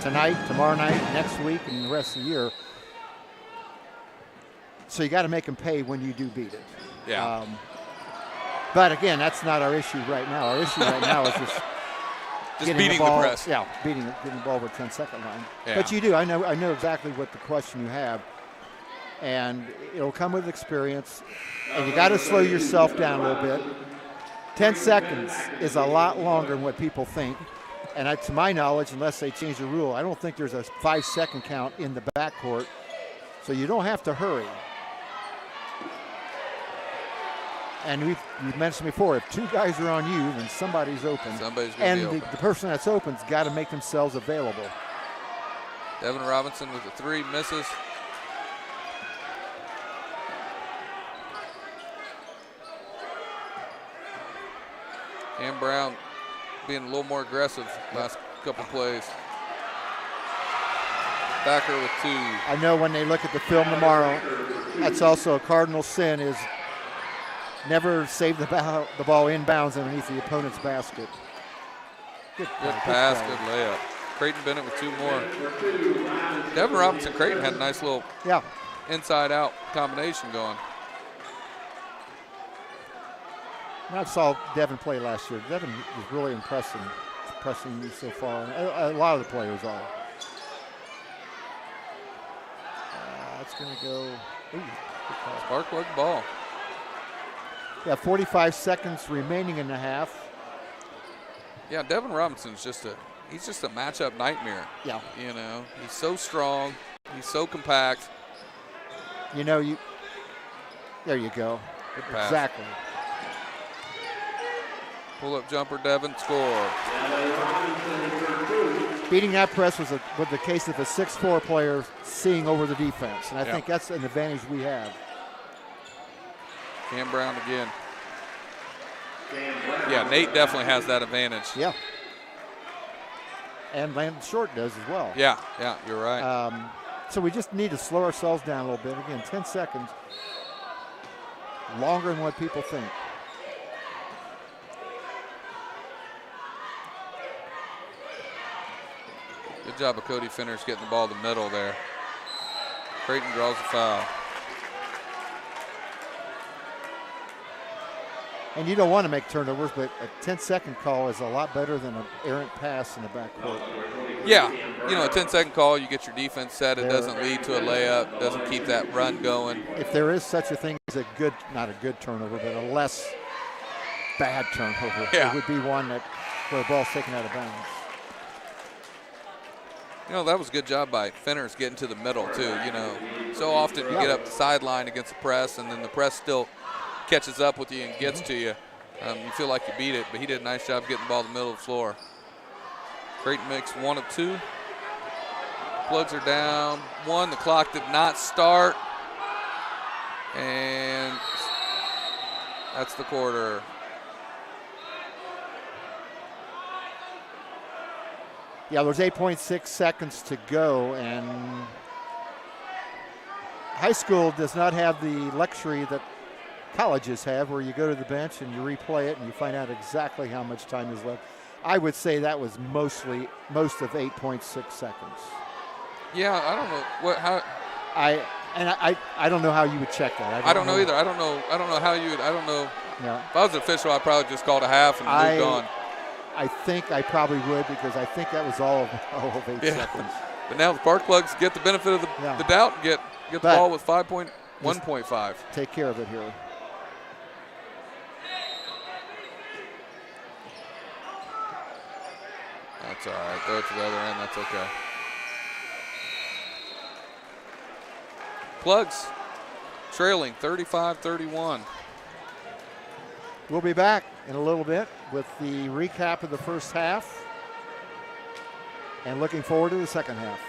tonight, tomorrow night, next week, and the rest of the year. So you got to make them pay when you do beat it. Yeah. But again, that's not our issue right now. Our issue right now is just beating the ball, the press. Yeah, getting the ball over the 10-second line. Yeah. But you do. I know exactly what the question you have. And it'll come with experience. And you got to slow yourself down a little bit. 10 seconds is a lot longer than what people think. And to my knowledge, unless they change the rule, I don't think there's a 5-second count in the backcourt. So you don't have to hurry. And we've mentioned before, if two guys are on you, then somebody's open. Somebody's going to be open. And the person that's open's got to make themselves available. Devin Robinson with the 3, misses. Cam Brown being a little more aggressive last couple plays. Backer with 2. I know when they look at the film tomorrow, that's also a cardinal sin is never save the ball inbounds underneath the opponent's basket. Good pass, good layup. Creighton Bennett with 2 more. Devin Robinson, Creighton had a nice little inside-out combination going. I saw Devin play last year. Devin was really impressing me so far. A lot of the players are. That's going to go. Sparkplug ball. Yeah, 45 seconds remaining in the half. Yeah, Devin Robinson's he's just a matchup nightmare. Yeah. You know, he's so strong. He's so compact. You know, there you go. Good pass. Exactly. Pull-up jumper, Devin, score. Beating that press was the case of a 6'4" player seeing over the defense, and I think that's an advantage we have. Cam Brown again. Yeah, Nate definitely has that advantage. Yeah. And Landon Short does as well. Yeah, you're right. So we just need to slow ourselves down a little bit. Again, 10 seconds, longer than what people think. Good job of Cody Fenners getting the ball to the middle there. Creighton draws a foul. And you don't want to make turnovers, but a 10-second call is a lot better than an errant pass in the backcourt. Yeah, you know, a 10-second call, you get your defense set. It doesn't lead to a layup, doesn't keep that run going. If there is such a thing as not a good turnover, but a less bad turnover, it would be one where the ball's taken out of bounds. You know, that was a good job by Fenners getting to the middle, too. You know, so often you get up the sideline against the press, and then the press still catches up with you and gets to you. You feel like you beat it, but he did a nice job getting the ball to the middle of the floor. Creighton makes 1 of 2. Plugs are down 1. The clock did not start. And that's the quarter. Yeah, there's 8.6 seconds to go, and high school does not have the luxury that colleges have where you go to the bench and you replay it and you find out exactly how much time is left. I would say that was most of 8.6 seconds. Yeah, I don't know I don't know how you would check that. I don't know either. I don't know how you would. I don't know. Yeah. If I was an official, I'd probably just called a half and moved on. I think I probably would, because I think that was all of 8 seconds. But now the Sparkplugs get the benefit of the doubt and get the ball with 1.5. Take care of it here. That's all right. Throw it to the other end. That's okay. Plugs trailing 35-31. We'll be back in a little bit with the recap of the first half and looking forward to the second half.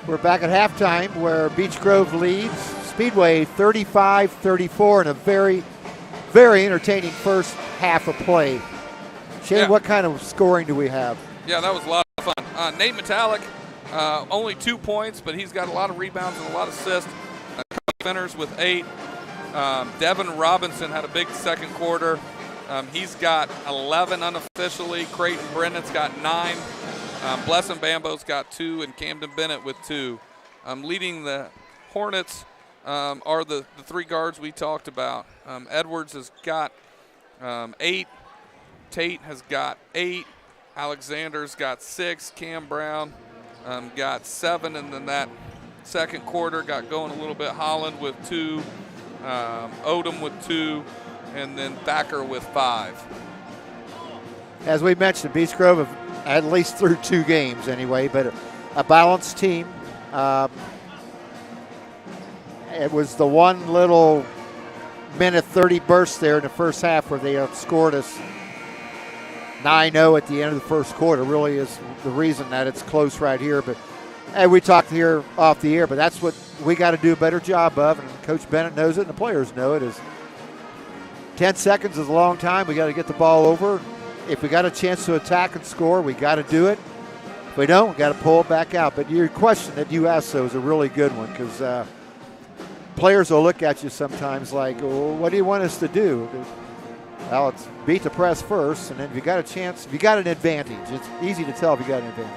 We're back at halftime where Beech Grove leads Speedway 35-34 in a very, very entertaining first half of play. Shane, what kind of scoring do we have? Yeah, that was a lot of fun. Nate Metallic, only 2 points, but he's got a lot of rebounds and a lot of assists. Finners with 8. Devin Robinson had a big second quarter. He's got 11 unofficially. Creighton Brennan's got 9. Blessin Bambo's got 2, and Camden Bennett with 2. Leading the Hornets are the 3 guards we talked about. Edwards has got 8. Tate has got 8. Alexander's got 6. Cam Brown got 7, and then that second quarter got going a little bit. Holland with 2, Odom with 2, and then Thacker with 5. As we mentioned, Beech Grove have at least through 2 games anyway, but a balanced team. It was the one little minute 30 burst there in the first half where they outscored us 9-0 at the end of the first quarter. Really is the reason that it's close right here. But and we talked here off the air, but that's what we got to do a better job of, and Coach Bennett knows it and the players know it, is 10 seconds is a long time. We got to get the ball over. If we got a chance to attack and score, we got to do it. If we don't, we got to pull it back out. But your question that you asked, though, is a really good one, because players will look at you sometimes like, well, what do you want us to do? Well, it's beat the press first, and then if you got a chance, if you got an advantage, it's easy to tell if you got an advantage.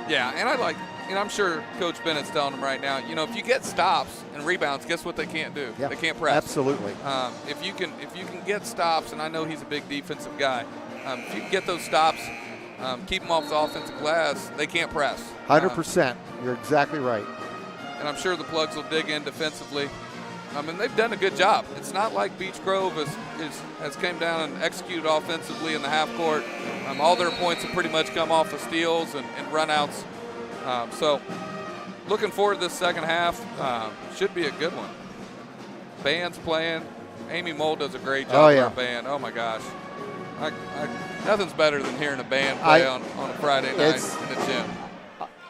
Yeah, and I'm sure Coach Bennett's telling them right now, if you get stops and rebounds, guess what they can't do? Yep, they can't press. Absolutely. If you can get stops, and I know he's a big defensive guy, if you can get those stops, keep them off the offensive glass, they can't press. 100%. You're exactly right. And I'm sure the Plugs will dig in defensively. And they've done a good job. It's not like Beech Grove has came down and executed offensively in the half court. All their points have pretty much come off of steals and runouts. So looking forward to this second half. Should be a good one. Band's playing. Amy Mole does a great job with our band. Oh, my gosh. Nothing's better than hearing a band play on a Friday night in the gym.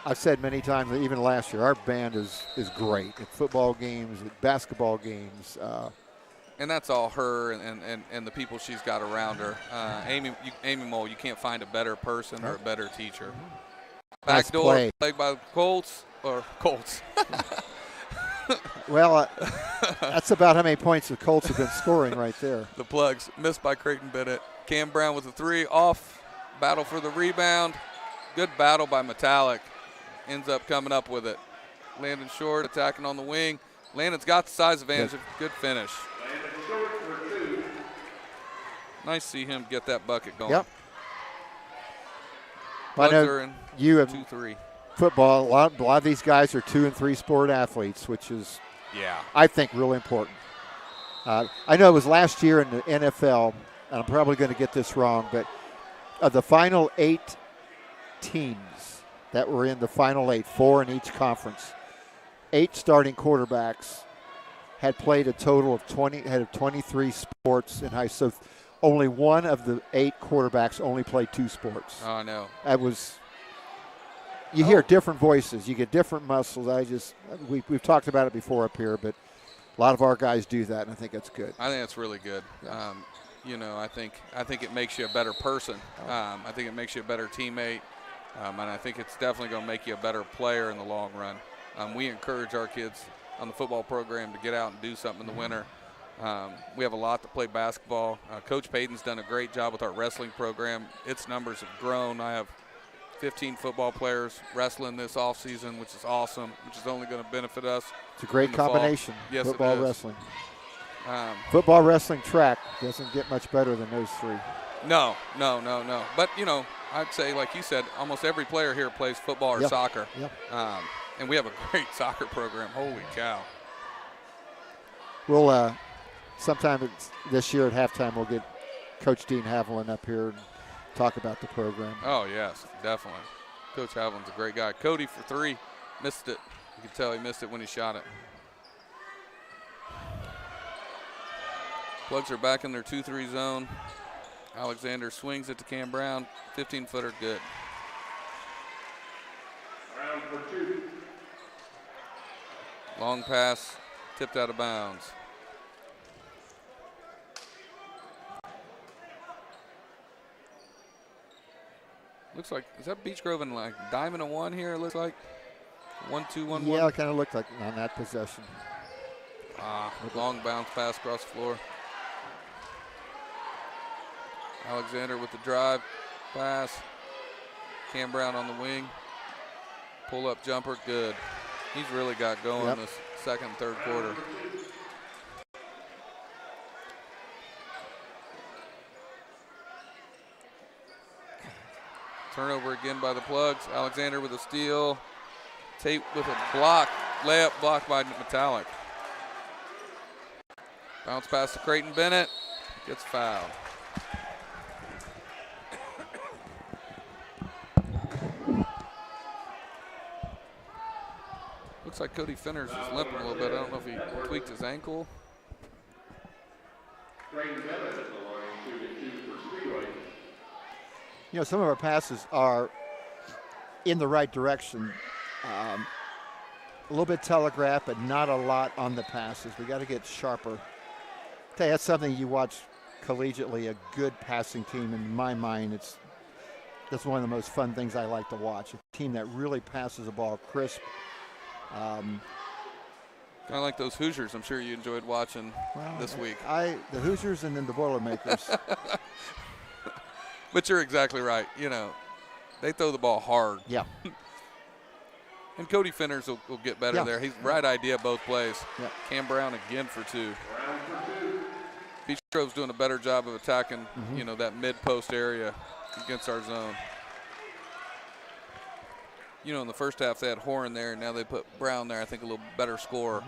I've said many times, even last year, our band is great at football games, at basketball games. And that's all her and the people she's got around her. Amy Mole, you can't find a better person or a better teacher. Backdoor played by the Colts. Well, that's about how many points the Colts have been scoring right there. The Plugs missed by Creighton Bennett. Cam Brown with a 3 off. Battle for the rebound. Good battle by Metallic. Ends up coming up with it. Landon Short attacking on the wing. Landon's got the size advantage. Good finish. Nice to see him get that bucket going. Yep. Plugs I know are in you have 2-3. Football. A lot of these guys are 2- and 3-sport athletes, which is, I think, really important. I know it was last year in the NFL, and I'm probably going to get this wrong, but of the final 8 teams that were in the final 8, 4 in each conference, 8 starting quarterbacks had played a total of 23 sports in high school. So only one of the 8 quarterbacks only played 2 sports. Oh, I know. That was. You hear different voices. You get different muscles. We've talked about it before up here, but a lot of our guys do that, and I think that's good. I think that's really good. Yeah. I think it makes you a better person. I think it makes you a better teammate, and I think it's definitely going to make you a better player in the long run. We encourage our kids on the football program to get out and do something in the winter. We have a lot to play basketball. Coach Payton's done a great job with our wrestling program. Its numbers have grown. I have 15 football players wrestling this offseason, which is awesome, which is only going to benefit us. It's a great combination, yes, football, it is. wrestling. Football, wrestling, track doesn't get much better than those 3. No. But, I'd say, like you said, almost every player here plays football or soccer. Yep. And we have a great soccer program. Holy cow. We'll sometime this year at halftime we'll get Coach Dean Haviland up here and talk about the program. Oh, yes, definitely. Coach Haviland's a great guy. Cody for 3. Missed it. You can tell he missed it when he shot it. Plugs are back in their 2-3 zone. Alexander swings it to Cam Brown. 15-footer, good. Round for 2. Long pass, tipped out of bounds. Looks like, is that Beech Grove in like diamond and one here? It looks like 1-2-1-1. Yeah, it kind of looked like on that possession. Long bounce pass across the floor. Alexander with the drive pass. Cam Brown on the wing. Pull up jumper, good. He's really got going this second and third quarter. Turnover again by the Plugs. Alexander with a steal. Tate with a block. Layup blocked by Metallic. Bounce pass to Creighton Bennett. Gets fouled. Looks like Cody Finners is limping a little bit. I don't know if he tweaked his ankle. Creighton Bennett at the line, 2-2 for Speedway. You know, some of our passes are in the right direction. A little bit telegraphed, but not a lot on the passes. We got to get sharper. Tell you, that's something you watch collegiately, a good passing team. In my mind, that's one of the most fun things I like to watch. A team that really passes the ball crisp. Kind of like those Hoosiers I'm sure you enjoyed watching this week. The Hoosiers and then the Boilermakers. But you're exactly right. You know, they throw the ball hard. Yeah. And Cody Finners will get better there. He's right idea both plays. Yeah. Cam Brown again for 2. Beech Grove's doing a better job of attacking, you know, that mid-post area against our zone. You know, in the first half they had Horan there, and now they put Brown there. I think a little better scorer.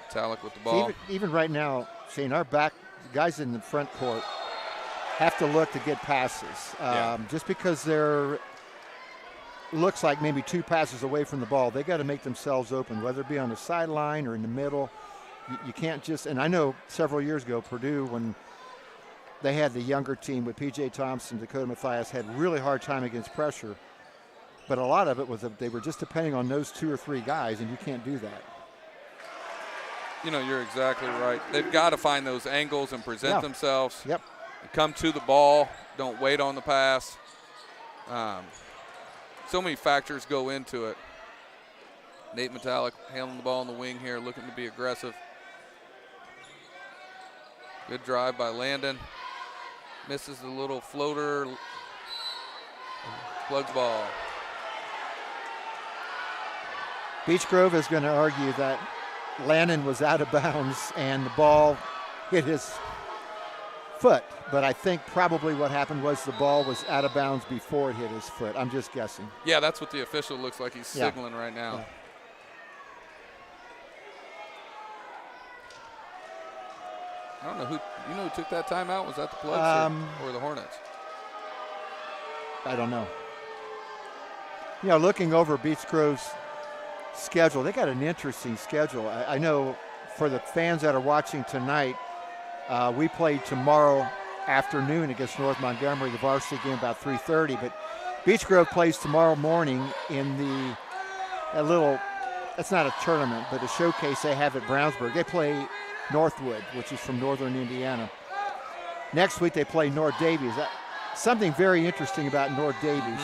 Metallic with the ball. Even right now, Shane, our back guys in the front court have to look to get passes. Just because they're looks like maybe 2 passes away from the ball, they got to make themselves open, whether it be on the sideline or in the middle. You can't just, and I know several years ago, Purdue, when they had the younger team with P.J. Thompson, Dakota Mathias, had really hard time against pressure. But a lot of it was that they were just depending on those 2 or 3 guys, and you can't do that. You know, you're exactly right. They've got to find those angles and present themselves. Yep. Come to the ball. Don't wait on the pass. So many factors go into it. Nate Metallic handling the ball on the wing here, looking to be aggressive. Good drive by Landon. Misses the little floater. Plugs ball. Beech Grove is going to argue that Landon was out of bounds and the ball hit his foot. But I think probably what happened was the ball was out of bounds before it hit his foot. I'm just guessing. Yeah, that's what the official looks like he's signaling right now. Yeah. I don't know who took that timeout. Was that the Plugs or the Hornets? I don't know. You know, looking over Beech Grove's schedule, they got an interesting schedule. I know for the fans that are watching tonight, we play tomorrow afternoon against North Montgomery, the varsity game about 3:30. But Beech Grove plays tomorrow morning in it's not a tournament, but a showcase they have at Brownsburg. They play Northwood, which is from northern Indiana. Next week they play North Davies. Something very interesting about North Davies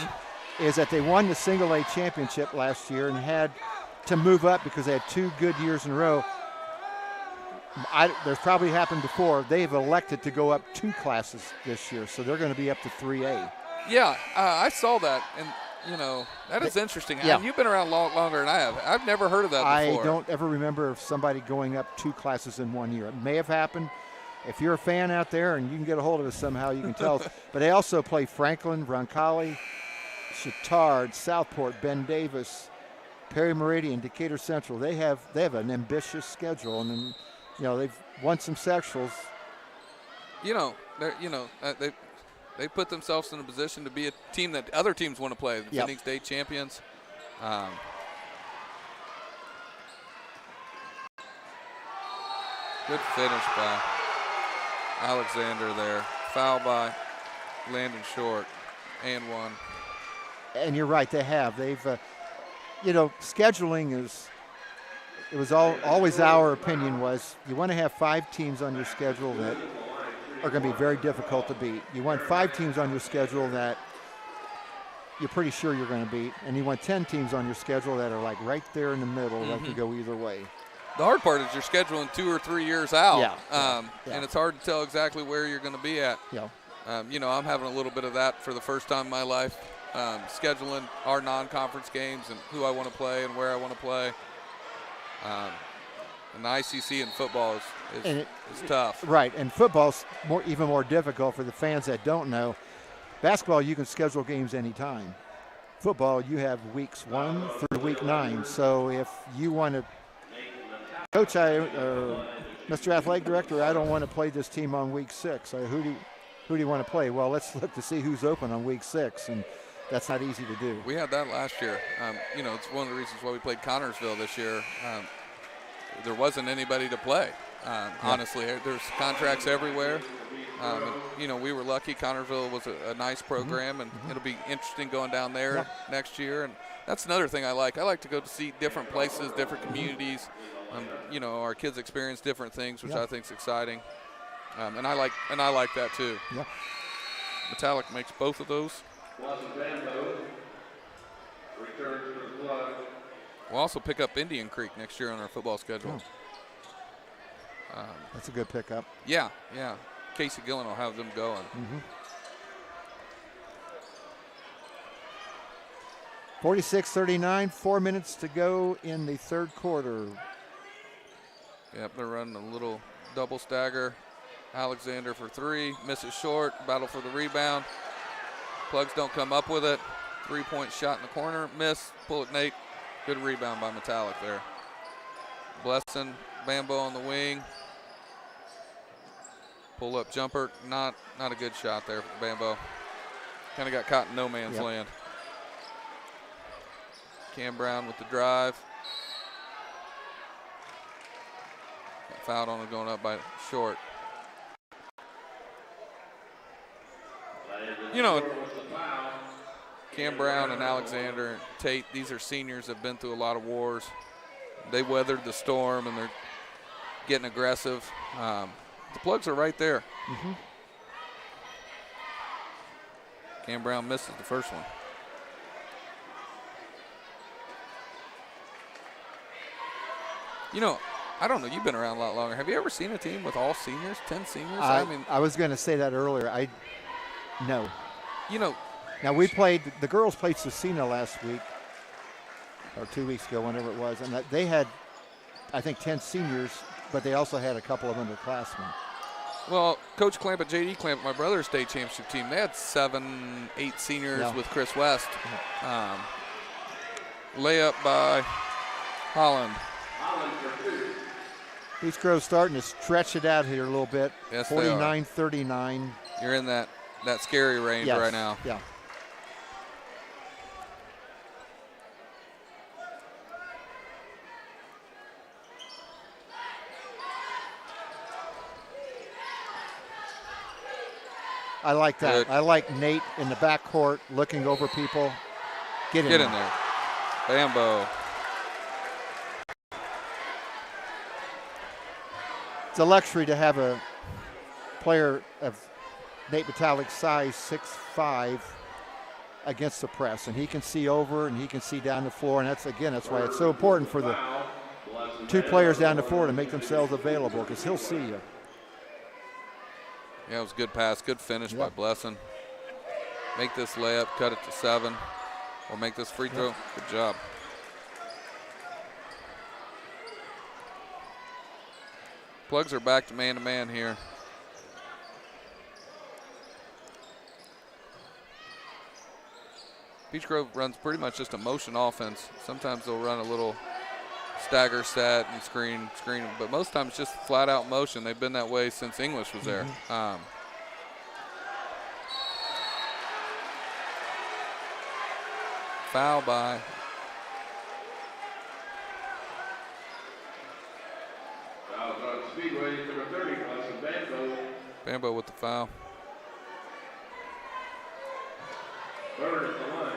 is that they won the single A championship last year and had to move up because they had 2 good years in a row. There's probably happened before. They've elected to go up 2 classes this year, so they're going to be up to 3A. Yeah, I saw that, and you know that is interesting. Yeah. And you've been around longer than I have. I've never heard of that before. I don't ever remember of somebody going up 2 classes in 1 year. It may have happened. If you're a fan out there and you can get a hold of us somehow, you can tell us. But they also play Franklin, Roncalli, Chittard, Southport, Ben Davis, Perry Meridian, Decatur Central. They have an ambitious schedule, and then, you know, they've won some sectionals. They put themselves in a position to be a team that other teams want to play. The Phoenix State champions. Good finish by Alexander there. Foul by Landon Short, and 1. And you're right, they have. They've, scheduling is. It was always our opinion was you want to have 5 teams on your schedule that are going to be very difficult to beat. You want 5 teams on your schedule that you're pretty sure you're going to beat, and you want 10 teams on your schedule that are like right there in the middle that could go either way. The hard part is you're scheduling 2 or 3 years out, and it's hard to tell exactly where you're going to be at. Yeah. I'm having a little bit of that for the first time in my life, scheduling our non-conference games and who I want to play and where I want to play. And the ICC in football is tough. Right, and football's even more difficult for the fans that don't know. Basketball, you can schedule games anytime. Football, you have weeks 1 through week 9. So if you want to, Coach, Mr. Athletic Director, I don't want to play this team on week 6. Who do you want to play? Well, let's look to see who's open on week 6, and that's not easy to do. We had that last year. It's one of the reasons why we played Connorsville this year. There wasn't anybody to play. Honestly, there's contracts everywhere. We were lucky. Connorsville was a nice program, and it'll be interesting going down there next year. And that's another thing I like. I like to go to see different places, different communities. Our kids experience different things, which I think is exciting. And I like that too. Yeah. Metallic makes both of those. We'll also pick up Indian Creek next year on our football schedule. That's a good pickup. Yeah. Casey Gillen will have them going. 46-39, 4 minutes to go in the third quarter. Yep, they're running a little double stagger. Alexander for 3, misses short, battle for the rebound. Plugs don't come up with it. 3-point shot in the corner, miss, pull it Nate. Good rebound by Metallic there. Blessing, Bambo on the wing. Pull up jumper, not a good shot there for Bambo. Kind of got caught in no man's land. Cam Brown with the drive. Got fouled on it going up by short. Cam Brown and Alexander and Tate, these are seniors that have been through a lot of wars. They weathered the storm, and they're getting aggressive. The Plugs are right there. Cam Brown misses the first one. I don't know, you've been around a lot longer. Have you ever seen a team with all seniors, 10 seniors? I was going to say that earlier. No. Now the girls played Cecina last week, or 2 weeks ago, whenever it was, and they had, I think, 10 seniors, but they also had a couple of underclassmen. Well, Coach Clamp at J.D. Clamp, my brother's state championship team, they had 7, 8 seniors with Chris West. Layup by Holland. Beech Grove starting to stretch it out here a little bit. Yes, 49-39. You're in that scary range right now. Yeah. I like that. Good. I like Nate in the backcourt looking over people. Get in there. Bambo. It's a luxury to have a player of Nate Metallic's size, 6'5", against the press, and he can see over and he can see down the floor, and that's why it's so important for the 2 players down the floor to make themselves available, because he'll see you. Yeah, it was a good pass, good finish by Blessing. Make this layup, cut it to 7, or make this free throw. Good job. Plugs are back to man here. Beech Grove runs pretty much just a motion offense. Sometimes they'll run a little stagger set and screen, but most times just flat out motion. They've been that way since English was there. Foul by Speedway number 30, Bambo. Bambo with the foul. Burner at the line.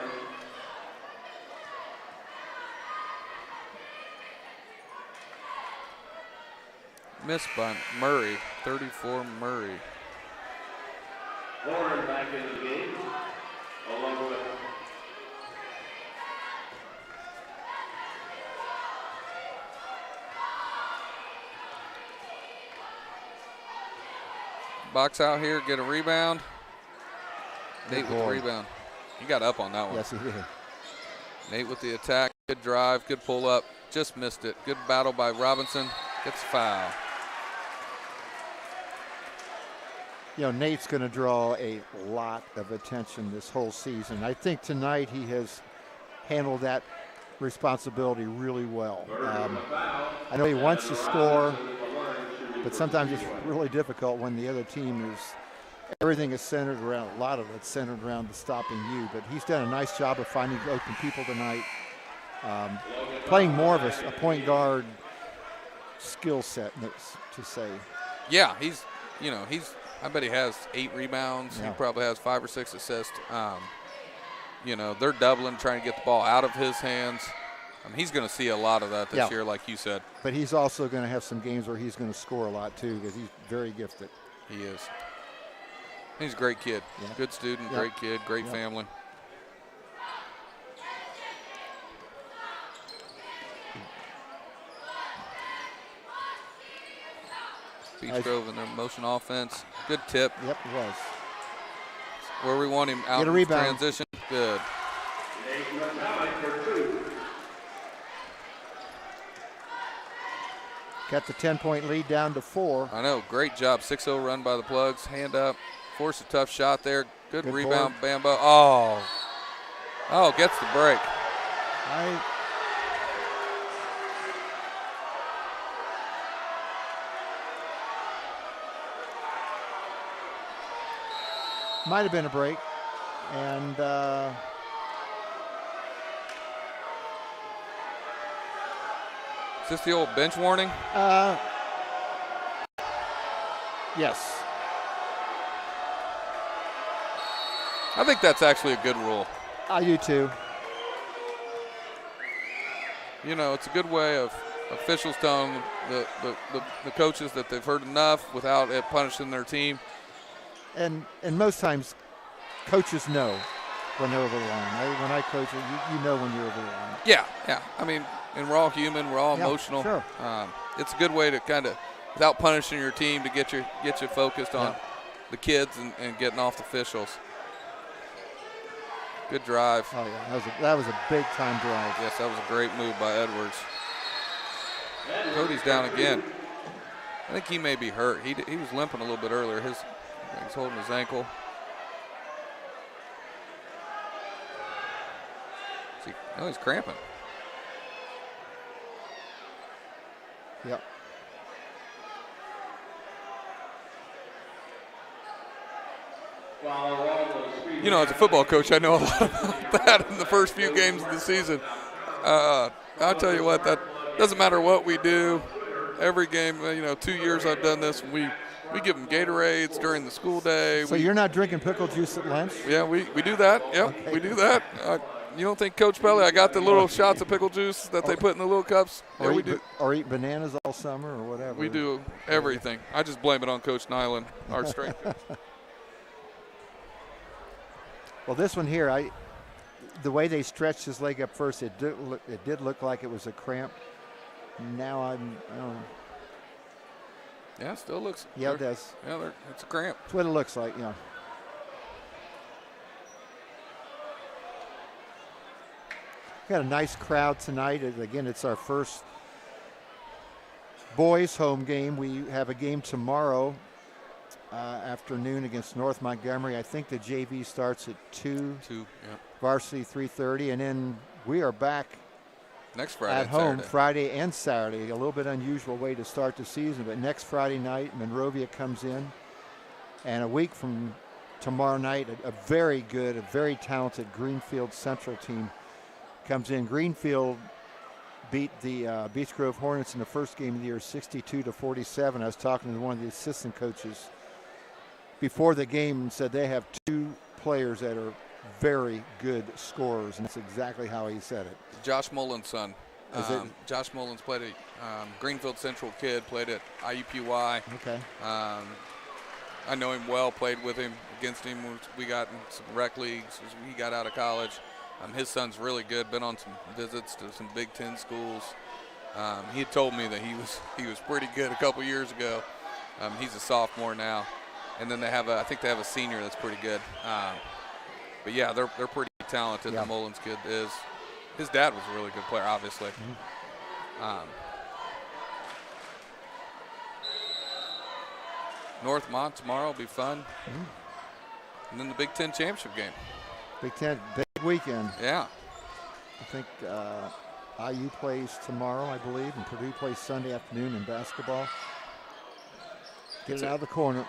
missed by Murray, 34 Murray. Horn back into the game, along with box out here, get a rebound. Good Nate with the board. rebound. He got up on that one. Yes, he did. Nate with the attack, good drive, good pull up, just missed it. Good battle by Robinson, gets foul. You know, Nate's going to draw a lot of attention this whole season. I think tonight he has handled that responsibility really well. I know he wants to score, but sometimes it's really difficult when the other team is, everything is centered around, a lot of it's centered around stopping you. But he's done a nice job of finding open people tonight, playing more of a point guard skill set, to say. Yeah, I bet he has 8 rebounds. Yeah. He probably has 5 or 6 assists. They're doubling, trying to get the ball out of his hands. He's going to see a lot of that this year, like you said. But he's also going to have some games where he's going to score a lot, too, because he's very gifted. He is. He's a great kid. Yeah. Good student, Yeah. great kid, great Yeah. family. Beech Grove in their motion offense. Good tip. Yep, it was. Where we want him out Get a in rebound. transition. Good. Got the 10-point lead down to 4. I know. Great job. 6-0 run by the Plugs. Hand up. Force a tough shot there. Good rebound, Bambo. Oh, gets the break. Might have been a break. And Is this the old bench warning? yes. I think that's actually a good rule. I do too. It's a good way of officials telling the coaches that they've heard enough without it punishing their team. And most times, coaches know when they're over the line. When I coach, you know when you're over the line. Yeah. I mean, and we're all human. We're all Yeah, emotional. sure. It's a good way to kind of, without punishing your team, to get you focused on the kids and getting off the officials. Good drive. Oh yeah, that was a big time drive. Yes, that was a great move by Edwards. Cody's down again. I think he may be hurt. He was limping a little bit earlier. He's holding his ankle. He's cramping. Yep. As a football coach, I know a lot about that in the first few games of the season. I'll tell you what, that doesn't matter what we do. Every game, 2 years I've done this, we give them Gatorades during the school day. So you're not drinking pickle juice at lunch? Yeah, we do that. Yep, Okay. we do that. You don't think, Coach Pelly, I got the little shots of pickle juice that they put in the little cups? Yeah, we do. Or eat bananas all summer or whatever. We do everything. I just blame it on Coach Nyland, our strength coach. Well, this one here, the way they stretched his leg up first, it did look like it was a cramp. Now I don't know. Yeah, it still looks. Yeah, it does. Yeah, it's a cramp. That's what it looks like, yeah. Got a nice crowd tonight. Again, it's our first boys home game. We have a game tomorrow afternoon against North Montgomery. I think the JV starts at 2. 2, yeah. Varsity 3:30, and then we are back Next Friday at home Saturday. Friday and Saturday. A little bit unusual way to start the season, but next Friday night, Monrovia comes in, and a week from tomorrow night, a very good, a very talented Greenfield Central team comes in. Greenfield beat the Beech Grove Hornets in the first game of the year 62-47. I was talking to one of the assistant coaches before the game and said they have 2 players that are very good scorers, and that's exactly how he said it. Josh Mullen's son. Josh Mullins played at Greenfield Central kid, played at IUPUI. Okay. I know him well, played with him, against him. We got in some rec leagues as he got out of college. His son's really good, been on some visits to some Big Ten schools. He had told me that he was pretty good a couple years ago. He's a sophomore now. And then I think they have a senior that's pretty good. But yeah, they're pretty talented, the Mullins kid is. His dad was a really good player, obviously. Northmont tomorrow will be fun. And then the Big Ten championship game. Big Ten, big weekend. Yeah. I think IU plays tomorrow, I believe, and Purdue plays Sunday afternoon in basketball. Get it out of the corner.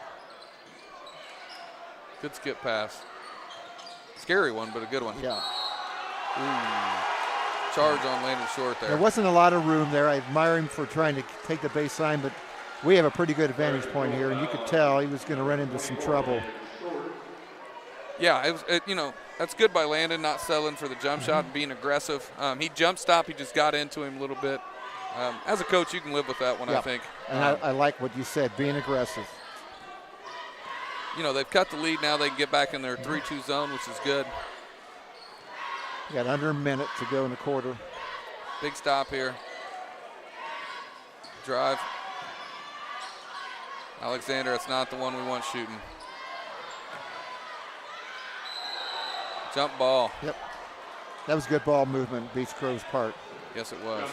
Good skip pass. Scary one, but a good one. Yeah. Ooh. Charge on landing short there. There wasn't a lot of room there. I admire him for trying to take the baseline, but we have a pretty good advantage point here, and you could tell he was going to run into some trouble. Yeah, that's good by Landon, not settling for the jump shot and being aggressive. He jump stopped. He just got into him a little bit. As a coach, you can live with that one, I think. And I like what you said, being aggressive. They've cut the lead now. They can get back in their 3-2 zone, which is good. You got under a minute to go in the quarter. Big stop here. Drive. Alexander, it's not the one we want shooting. Jump ball. Yep. That was good ball movement, Beech Grove's part. Yes, it was.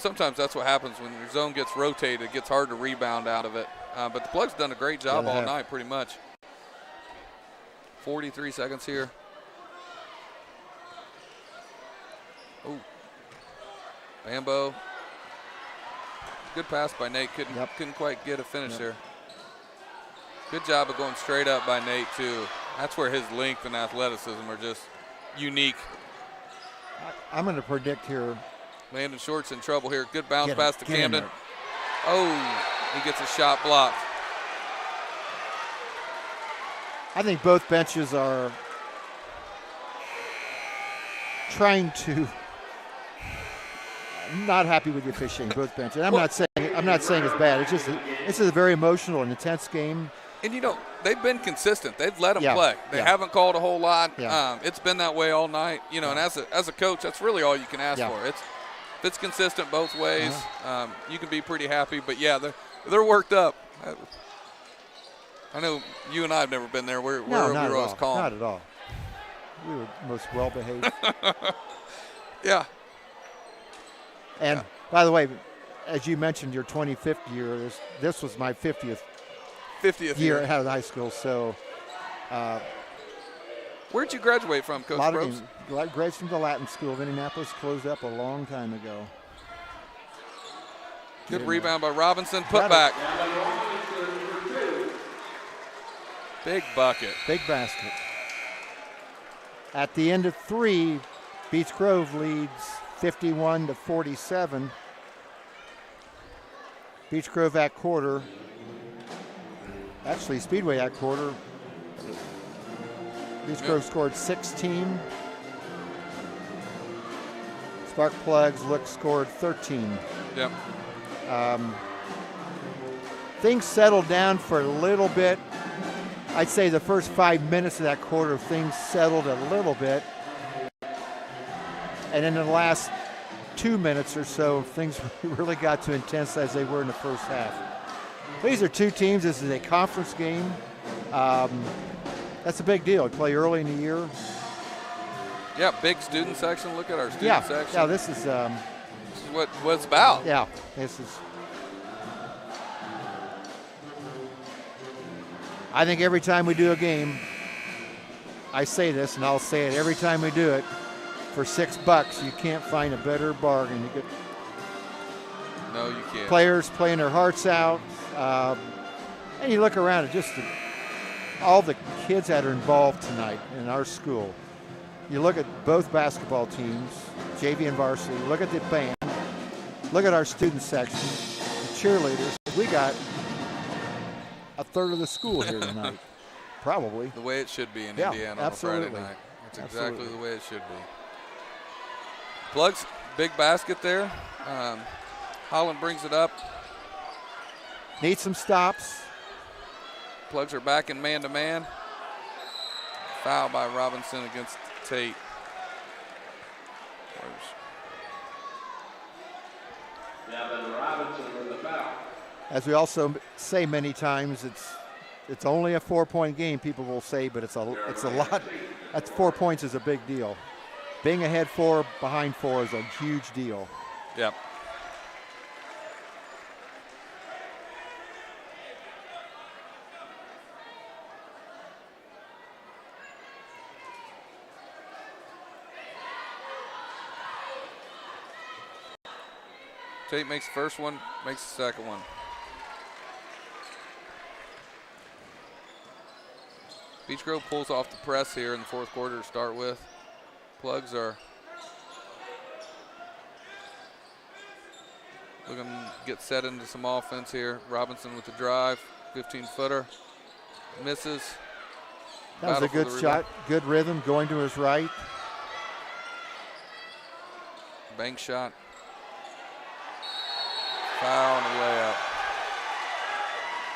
Sometimes that's what happens when your zone gets rotated. It gets hard to rebound out of it. But the Plug's done a great job all night, pretty much. 43 seconds here. Oh, Bambo. Good pass by Nate. Couldn't quite get a finish there. Good job of going straight up by Nate, too. That's where his length and athleticism are just unique. I'm going to predict here. Landon Short's in trouble here. Good bounce pass to Camden. Oh, he gets a shot blocked. I think both benches are trying to. I'm not happy with the officiating, both benches. I'm not saying it's bad. It's just this is a very emotional and intense game. And they've been consistent. They've let them play. They haven't called a whole lot. It's been that way all night. And as a coach, that's really all you can ask for. If it's consistent both ways, you can be pretty happy. But they're worked up. I know you and I have never been there. We were always calm. Not at all. We were most well behaved. Yeah. And by the way, as you mentioned, your 25th year. This was my 50th year out of high school. So, where'd you graduate from, Coach Probst? Graduated from the Latin School of Indianapolis. Closed up a long time ago. Good rebound by Robinson. Put back. Big bucket. Big basket. At the end of 3, Beech Grove leads 51-47. Beech Grove at quarter. Actually, Speedway at quarter. Beech Grove scored 16. Spark Plugs scored 13. Yep. Things settled down for a little bit. I'd say the first 5 minutes of that quarter, things settled a little bit. And in the last 2 minutes or so, things really got too intense as they were in the first half. These are two teams. This is a conference game. That's a big deal. You play early in the year. Yeah, big student section. Look at our student section. Yeah, this is what it's about. Yeah, this is. I think every time we do a game, I say this, and I'll say it every time we do it, for $6, you can't find a better bargain. You get no, you can't. Players playing their hearts out, and you look around at just all the kids that are involved tonight in our school. You look at both basketball teams, JV and varsity. Look at the band. Look at our student section, the cheerleaders. We got a third of the school here tonight, probably. The way it should be in Indiana absolutely. on a Friday night. That's exactly the way it should be. Plugs, big basket there. Holland brings it up. Need some stops. Plugs are back in man-to-man. Foul by Robinson against Tate. As we also say many times, it's only a 4-point game, people will say, but it's a lot. That's 4 points is a big deal. Being ahead 4, behind 4 is a huge deal. Yep. Tate makes the first one, makes the second one. Beech Grove pulls off the press here in the fourth quarter to start with. Plugs are looking to get set into some offense here. Robinson with the drive, 15-footer, misses. That was a good shot, good rhythm, going to his right. Bank shot. Foul and a layup.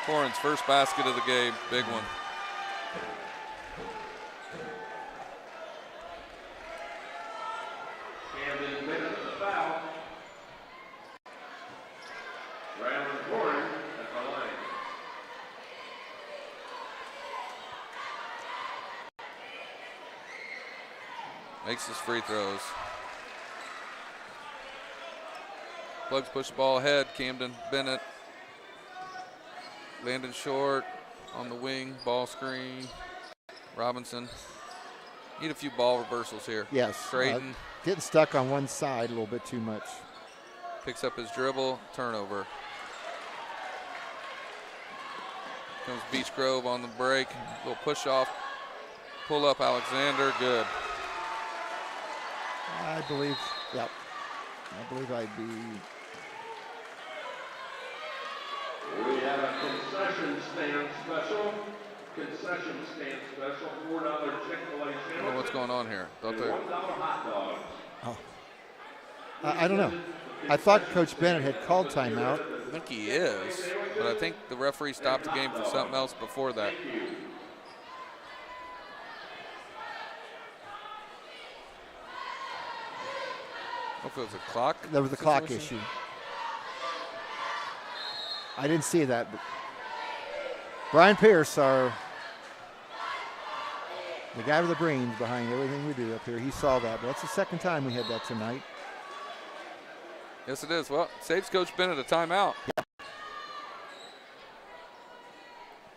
Corin's first basket of the game, big one. Camden Bennett the foul. Ryland Corin at the line. Makes his free throws. Plugs push the ball ahead. Camden Bennett. Landon short on the wing. Ball screen. Robinson. Need a few ball reversals here. Yes. Creighton. Getting stuck on one side a little bit too much. Picks up his dribble. Turnover. Comes Beech Grove on the break. Little push off. Pull up Alexander. Good. I believe, yep. I believe I'd be. We have a concession stand special. Concession stand special, $4 Chick-fil-A I don't sandwich. know what's going on here. And $1 hot dogs. Oh. I don't know. I thought Coach Bennett had called timeout. I think he is, but I think the referee stopped the game for something else before that. If it was a clock. There was a clock issue. I didn't see that, but Brian Pierce, the guy with the brains behind everything we do up here, he saw that. But that's the second time we had that tonight. Yes, it is. Well, saves Coach Bennett a timeout. Yeah.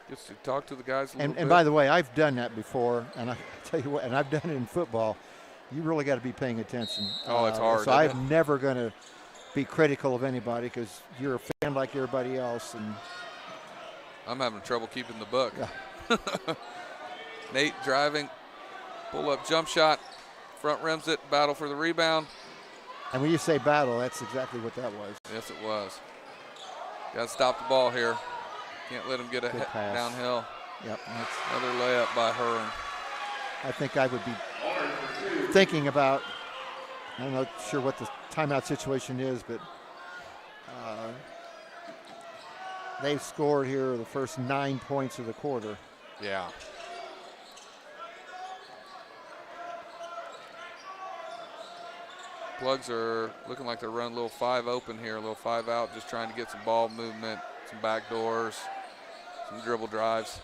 Gets to talk to the guys a little bit. And by the way, I've done that before, and I tell you what, and I've done it in football. You really got to be paying attention. Oh, it's hard. So I'm never going to be critical of anybody because you're a fan like everybody else. And I'm having trouble keeping the book. Yeah. Nate driving, pull up jump shot, front rims it, battle for the rebound. And when you say battle, that's exactly what that was. Yes, it was. Got to stop the ball here. Can't let him get a downhill. Yep. Another layup by Hearn. I think I would be thinking about, I'm not sure what the timeout situation is, but they've scored here the first 9 points of the quarter. Yeah. Plugs are looking like they're running a little 5 open here, a little 5 out, just trying to get some ball movement, some back doors, some dribble drives.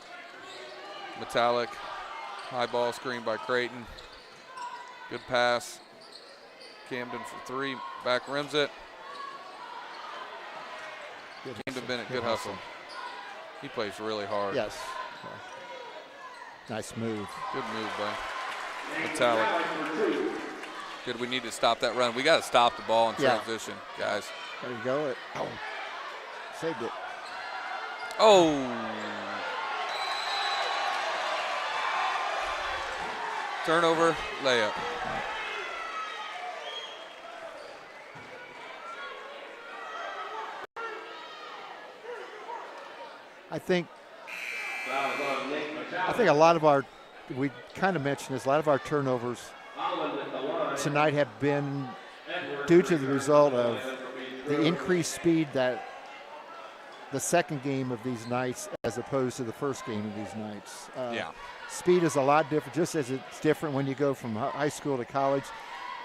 Metallic, high ball screen by Creighton. Good pass. Camden for 3, back rims it. Camden Bennett, good hustle. He plays really hard. Yes. Nice move. Good move by Metallic. Good, we need to stop that run. We got to stop the ball in transition, guys. There you go. Oh, saved it. Oh. Turnover, layup. I think a lot of our, we kind of mentioned this, a lot of our turnovers tonight have been due to the result of the increased speed that the second game of these nights as opposed to the first game of these nights. Speed is a lot different, just as it's different when you go from high school to college.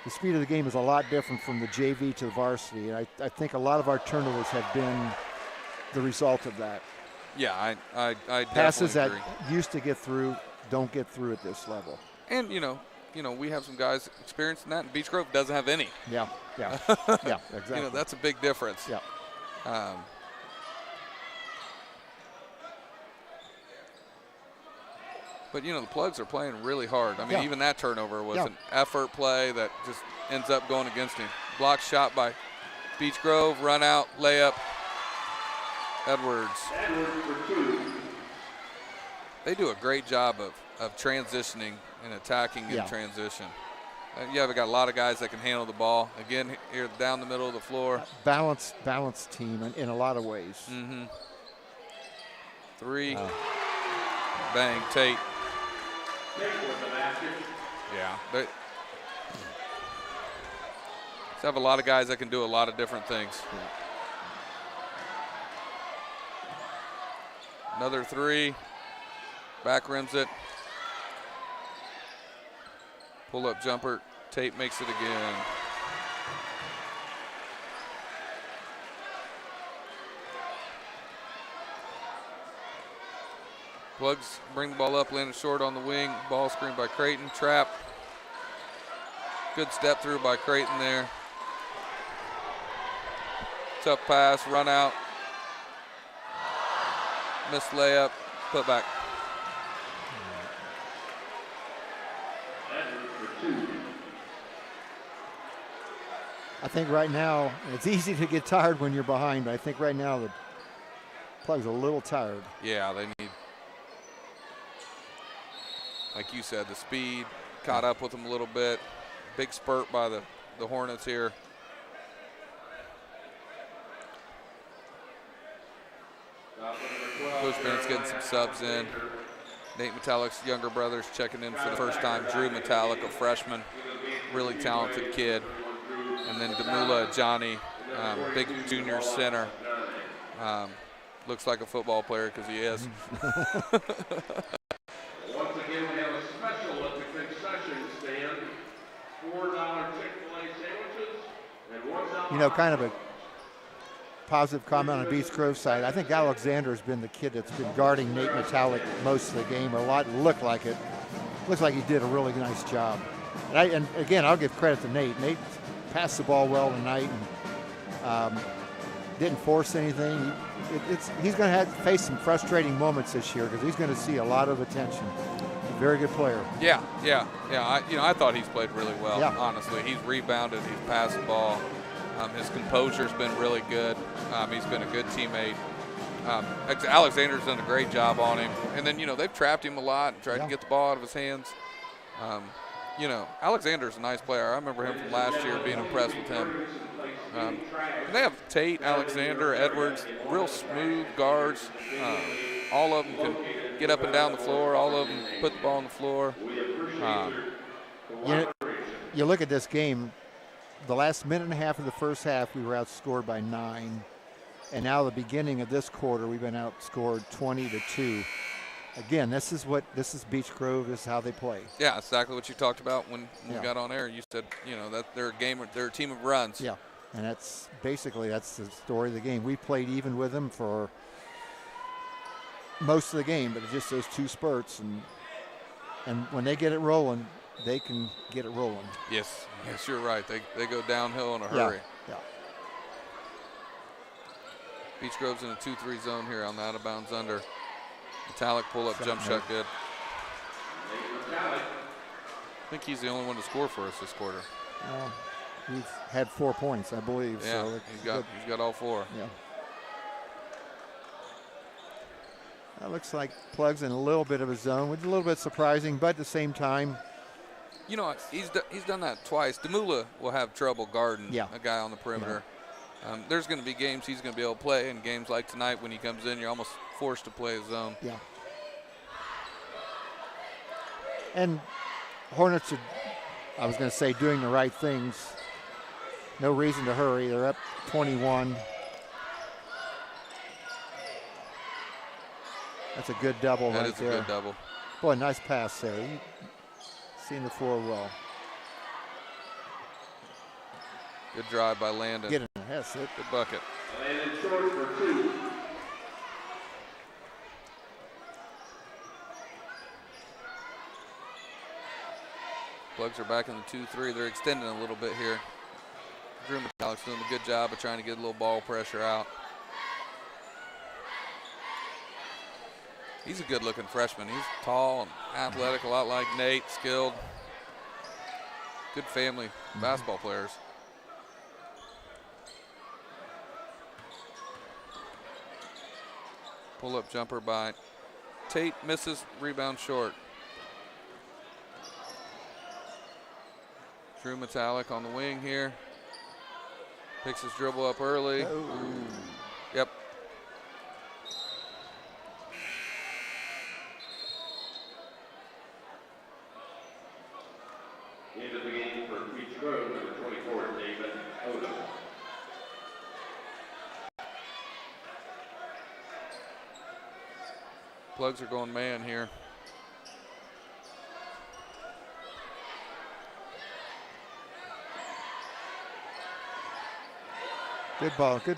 The speed of the game is a lot different from the JV to the varsity. And I think a lot of our turnovers have been the result of that. Yeah, I definitely Passes agree. that used to get through don't get through at this level. And, you know, we have some guys experienced in that, and Beech Grove doesn't have any. Yeah, exactly. You know, that's a big difference. Yeah. But, you know, the Plugs are playing really hard. I mean, Yeah. even that turnover was Yeah. an effort play that just ends up going against him. Block shot by Beech Grove, run out, layup, Edwards. They do a great job of transitioning and attacking in transition. You have got a lot of guys that can handle the ball. Again, here down the middle of the floor. Balanced team in a lot of ways. Mm-hmm. Three. Bang, Tate. Yeah. They have a lot of guys that can do a lot of different things. Yeah. Another three. Back rims it. Pull up jumper. Tate makes it again. Plugs bring the ball up, landed short on the wing. Ball screened by Creighton. Trap. Good step through by Creighton there. Tough pass, run out. Missed layup, put back. I think right now, it's easy to get tired when you're behind, but I think right now the Plugs are a little tired. Yeah, they need, like you said, the speed caught up with them a little bit. Big spurt by the Hornets here. Coach Bennett's getting some subs in. Nate Metallic's younger brother's checking in for the first time. Drew Metallic, a freshman, really talented kid. And then Demula Johnny, big junior center. Looks like a football player because he is. Once again, we have a special at the concession stand. $4 Chick-fil-A sandwiches and $1. You know, kind of a positive comment on the Beech Grove side. I think Alexander has been the kid that's been guarding Nate Metallic most of the game, or a lot looked like it. Looks like he did a really nice job. And again, I'll give credit to Nate. Nate passed the ball well tonight and didn't force anything. He's going to face some frustrating moments this year because he's going to see a lot of attention. He's a very good player. Yeah. I thought he's played really well. Yeah. Honestly, he's rebounded, he's passed the ball. His composure's been really good. He's been a good teammate. Alexander's done a great job on him. And then, they've trapped him a lot and tried to get the ball out of his hands. Alexander's a nice player. I remember him from last year, being impressed with him. And they have Tate, Alexander, Edwards, real smooth guards. All of them can get up and down the floor. All of them put the ball on the floor. You look at this game, the last minute and a half of the first half, we were outscored by 9. And now the beginning of this quarter, we've been outscored 20-2. Again, this is Beech Grove. This is how they play. Yeah, exactly what you talked about when we got on air. You said, that they're a team of runs. Yeah, and that's the story of the game. We played even with them for most of the game, but it's just those two spurts, and when they get it rolling, they can get it rolling. Yes, you're right. They go downhill in a hurry. Yeah. Beech Grove's in a 2-3 zone here on the out of bounds under. Metallic pull-up jump shot good. I think he's the only one to score for us this quarter. He's had 4 points, I believe. Yeah, so he's got all 4. Yeah. That looks like Plugs in a little bit of a zone, which is a little bit surprising, but at the same time. He's done that twice. Demula will have trouble guarding a guy on the perimeter. Yeah. There's going to be games he's going to be able to play, and games like tonight when he comes in, you're almost forced to play his zone. Yeah. And Hornets are, I was going to say, doing the right things No reason to hurry. They're up 21. That's a good double right there. That is a good double. Boy, nice pass there. You've seen the floor well. Good drive by Landon. Get in there. That's it. Good bucket. Landon short for 2. Plugs are back in the 2-3. They're extending a little bit here. Drew Metallic's doing a good job of trying to get a little ball pressure out. He's a good-looking freshman. He's tall and athletic, a lot like Nate, skilled. Good family basketball players. Pull-up jumper by Tate, misses, rebound short. Drew Metallic on the wing here. Picks his dribble up early. Ooh. Yep. Into the game for Beech Grove, number 24, David Odom. Plugs are going man here. Good ball. Good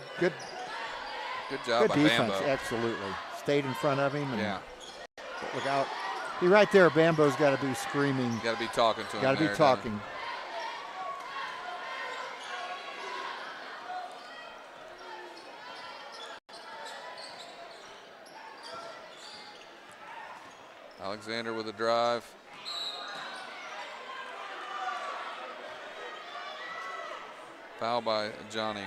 job by defense. Bambo. Absolutely. Stayed in front of him. And Yeah. look out. He right there. Bambo's got to be screaming. Got to be talking to him. Got to be talking. Alexander with a drive. Foul by Johnny.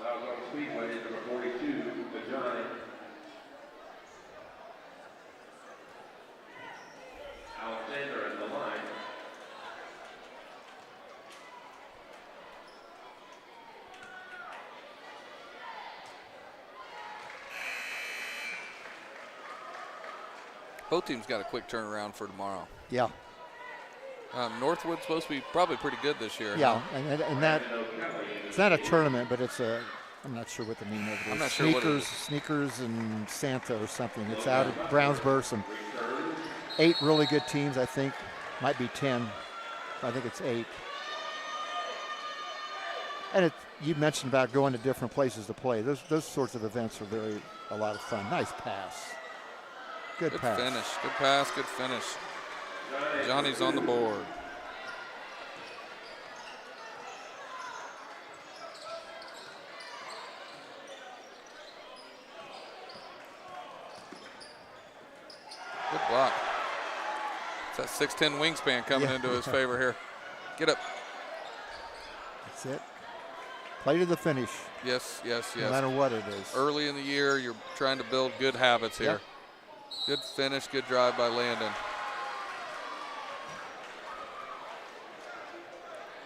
That was on Speedway, number 42, to Johnny. Alexander at the line. Both teams got a quick turnaround for tomorrow. Yeah. Northwood's supposed to be probably pretty good this year. Yeah, huh? and that it's not a tournament, but it's a. I'm not sure what the name of it is. I'm not sure what it is. Sneakers and Santa or something. It's out of Brownsburg. Some 8 really good teams, I think. Might be 10. I think it's 8. And you mentioned about going to different places to play. Those sorts of events are a lot of fun. Nice pass. Good pass. Finish. Good pass. Good finish. Johnny's on the board. Good block. It's that 6'10" wingspan coming into his favor here. Get up. That's it. Play to the finish. Yes, yes, yes. No matter what it is. Early in the year, you're trying to build good habits here. Yep. Good finish, good drive by Landon.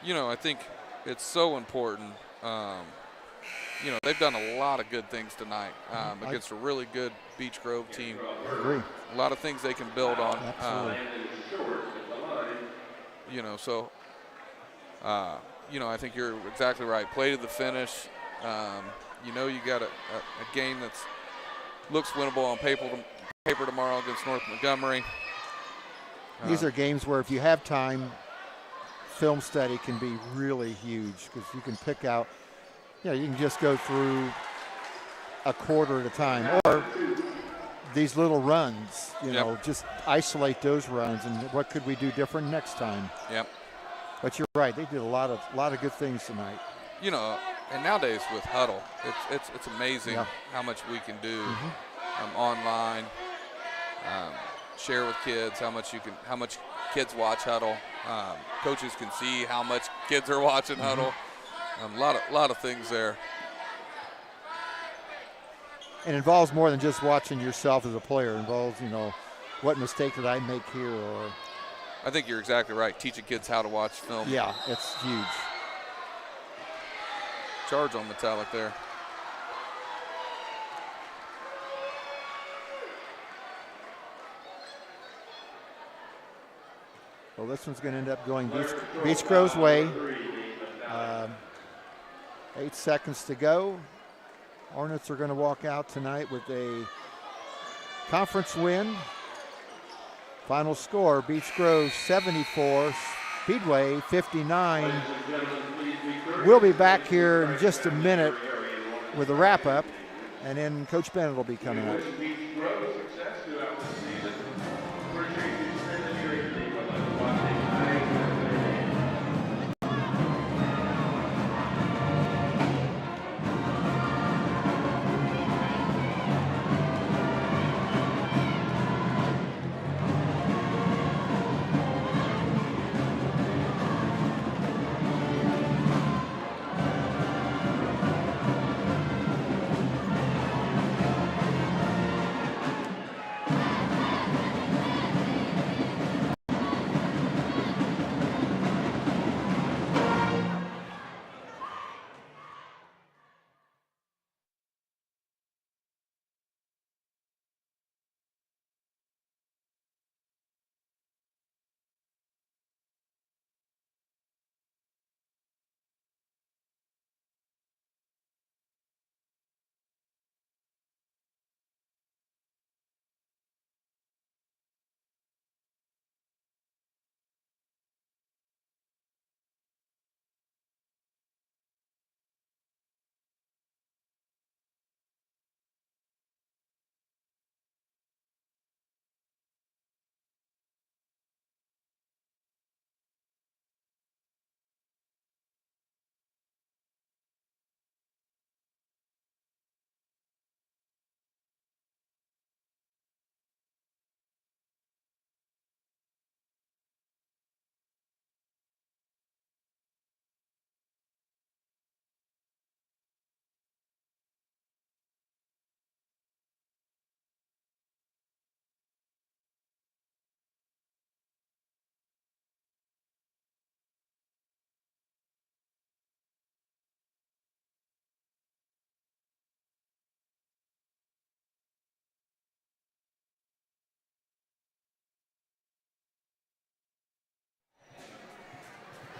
You know, I think it's so important. You know, they've done a lot of good things tonight against a really good Beech Grove team. I agree. A lot of things they can build on. Absolutely. You know, so, you know, I think you're exactly right. Play to the finish. You know, you got a game that's looks winnable on paper tomorrow against North Montgomery. These are games where if you have time, film study can be really huge because you can pick out, you know, you can just go through a quarter at a time or these little runs, you know, just isolate those runs and what could we do different next time. Yep. But you're right, they did a lot of good things tonight. You know, and nowadays with Huddle, it's amazing how much we can do online. Share with kids how much kids watch Huddle. Coaches can see how much kids are watching Huddle. A lot of things there. It involves more than just watching yourself as a player. It involves, you know, what mistake did I make here? Or I think you're exactly right. Teaching kids how to watch film. Yeah, it's huge. Charge on Metallic there. Well, this one's going to end up going Beech Grove's way. 8 seconds to go. Hornets are going to walk out tonight with a conference win. Final score, Beech Grove 74, Speedway 59. We'll be back here in just a minute with a wrap-up, and then Coach Bennett will be coming up.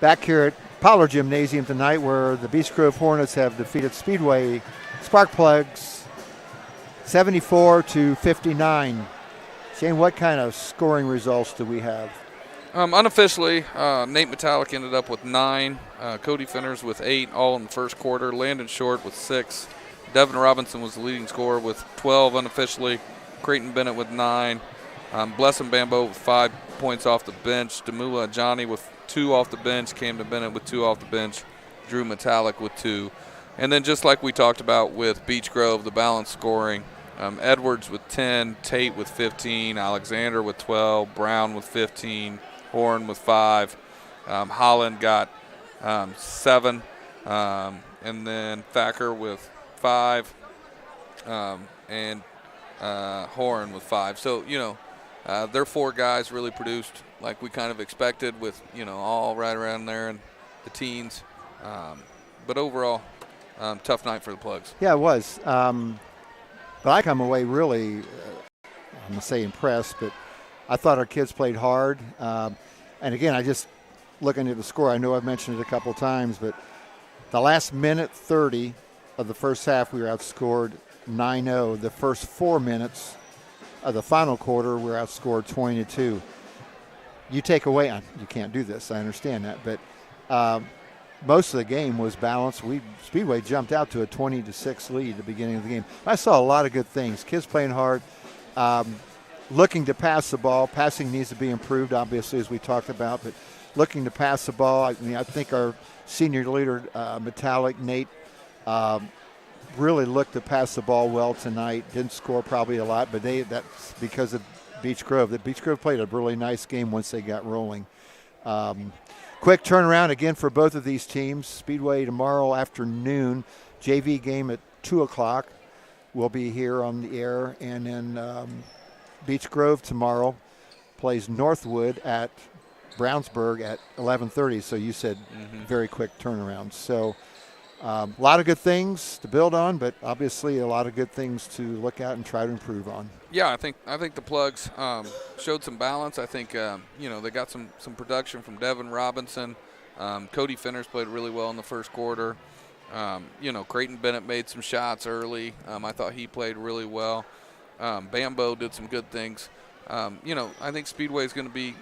Back here at Pollard Gymnasium tonight, where the Beech Grove Hornets have defeated Speedway Sparkplugs 74-59. Shane, what kind of scoring results do we have? Unofficially, Nate Metallic ended up with 9, Cody Finners with 8, all in the first quarter, Landon Short with 6, Devin Robinson was the leading scorer with 12 unofficially, Creighton Bennett with 9, Blessin Bambo with 5 points off the bench, Demula Johnny with 2 off the bench, came to Bennett with 2 off the bench, Drew Metallic with 2. And then just like we talked about with Beech Grove, the balanced scoring, Edwards with 10, Tate with 15, Alexander with 12, Brown with 15, Horn with 5, Holland got 7, and then Thacker with 5, and Horn with 5. So, their 4 guys really produced like we kind of expected with, all right around there in the teens. But overall, tough night for the Plugs. Yeah, it was. But I come away really, I'm going to say impressed, but I thought our kids played hard. And again, I just looking at the score, I know I've mentioned it a couple times, but the last minute 30 of the first half, we were outscored 9-0. The first 4 minutes of the final quarter, we were outscored 20-2. You take away, you can't do this, I understand that, but most of the game was balanced. Speedway jumped out to a 20-6 lead at the beginning of the game. I saw a lot of good things. Kids playing hard, looking to pass the ball. Passing needs to be improved, obviously, as we talked about, but looking to pass the ball. I think our senior leader, Metallic, Nate, really looked to pass the ball well tonight. Didn't score probably a lot, but that's because of Beech Grove. The Beech Grove played a really nice game once they got rolling. Quick turnaround again for both of these teams. Speedway tomorrow afternoon, JV game at 2 o'clock. We'll be here on the air. And then Beech Grove tomorrow plays Northwood at Brownsburg at 11:30. So you said very quick turnaround. So A lot of good things to build on, but obviously a lot of good things to look at and try to improve on. Yeah, I think the Plugs showed some balance. I think they got some production from Devin Robinson. Cody Finners played really well in the first quarter. Creighton Bennett made some shots early. I thought he played really well. Bambo did some good things. I think Speedway is going to be,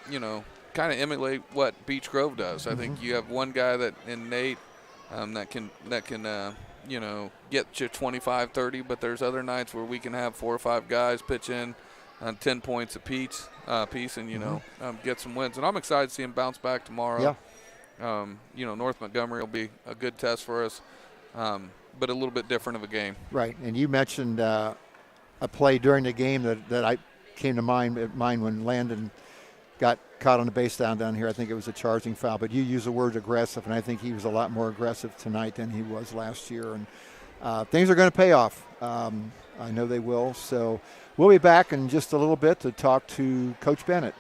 kind of emulate what Beech Grove does. I think you have one guy in Nate that can get you 25, 30, but there's other nights where we can have 4 or 5 guys pitch in 10 points apiece, and, get some wins. And I'm excited to see him bounce back tomorrow. Yeah. North Montgomery will be a good test for us, but a little bit different of a game. Right, and you mentioned a play during the game that I came to mind when Landon got caught on the base down here. I think it was a charging foul, but you use the word aggressive, and I think he was a lot more aggressive tonight than he was last year. And things are going to pay off. I know they will. So we'll be back in just a little bit to talk to Coach Bennett.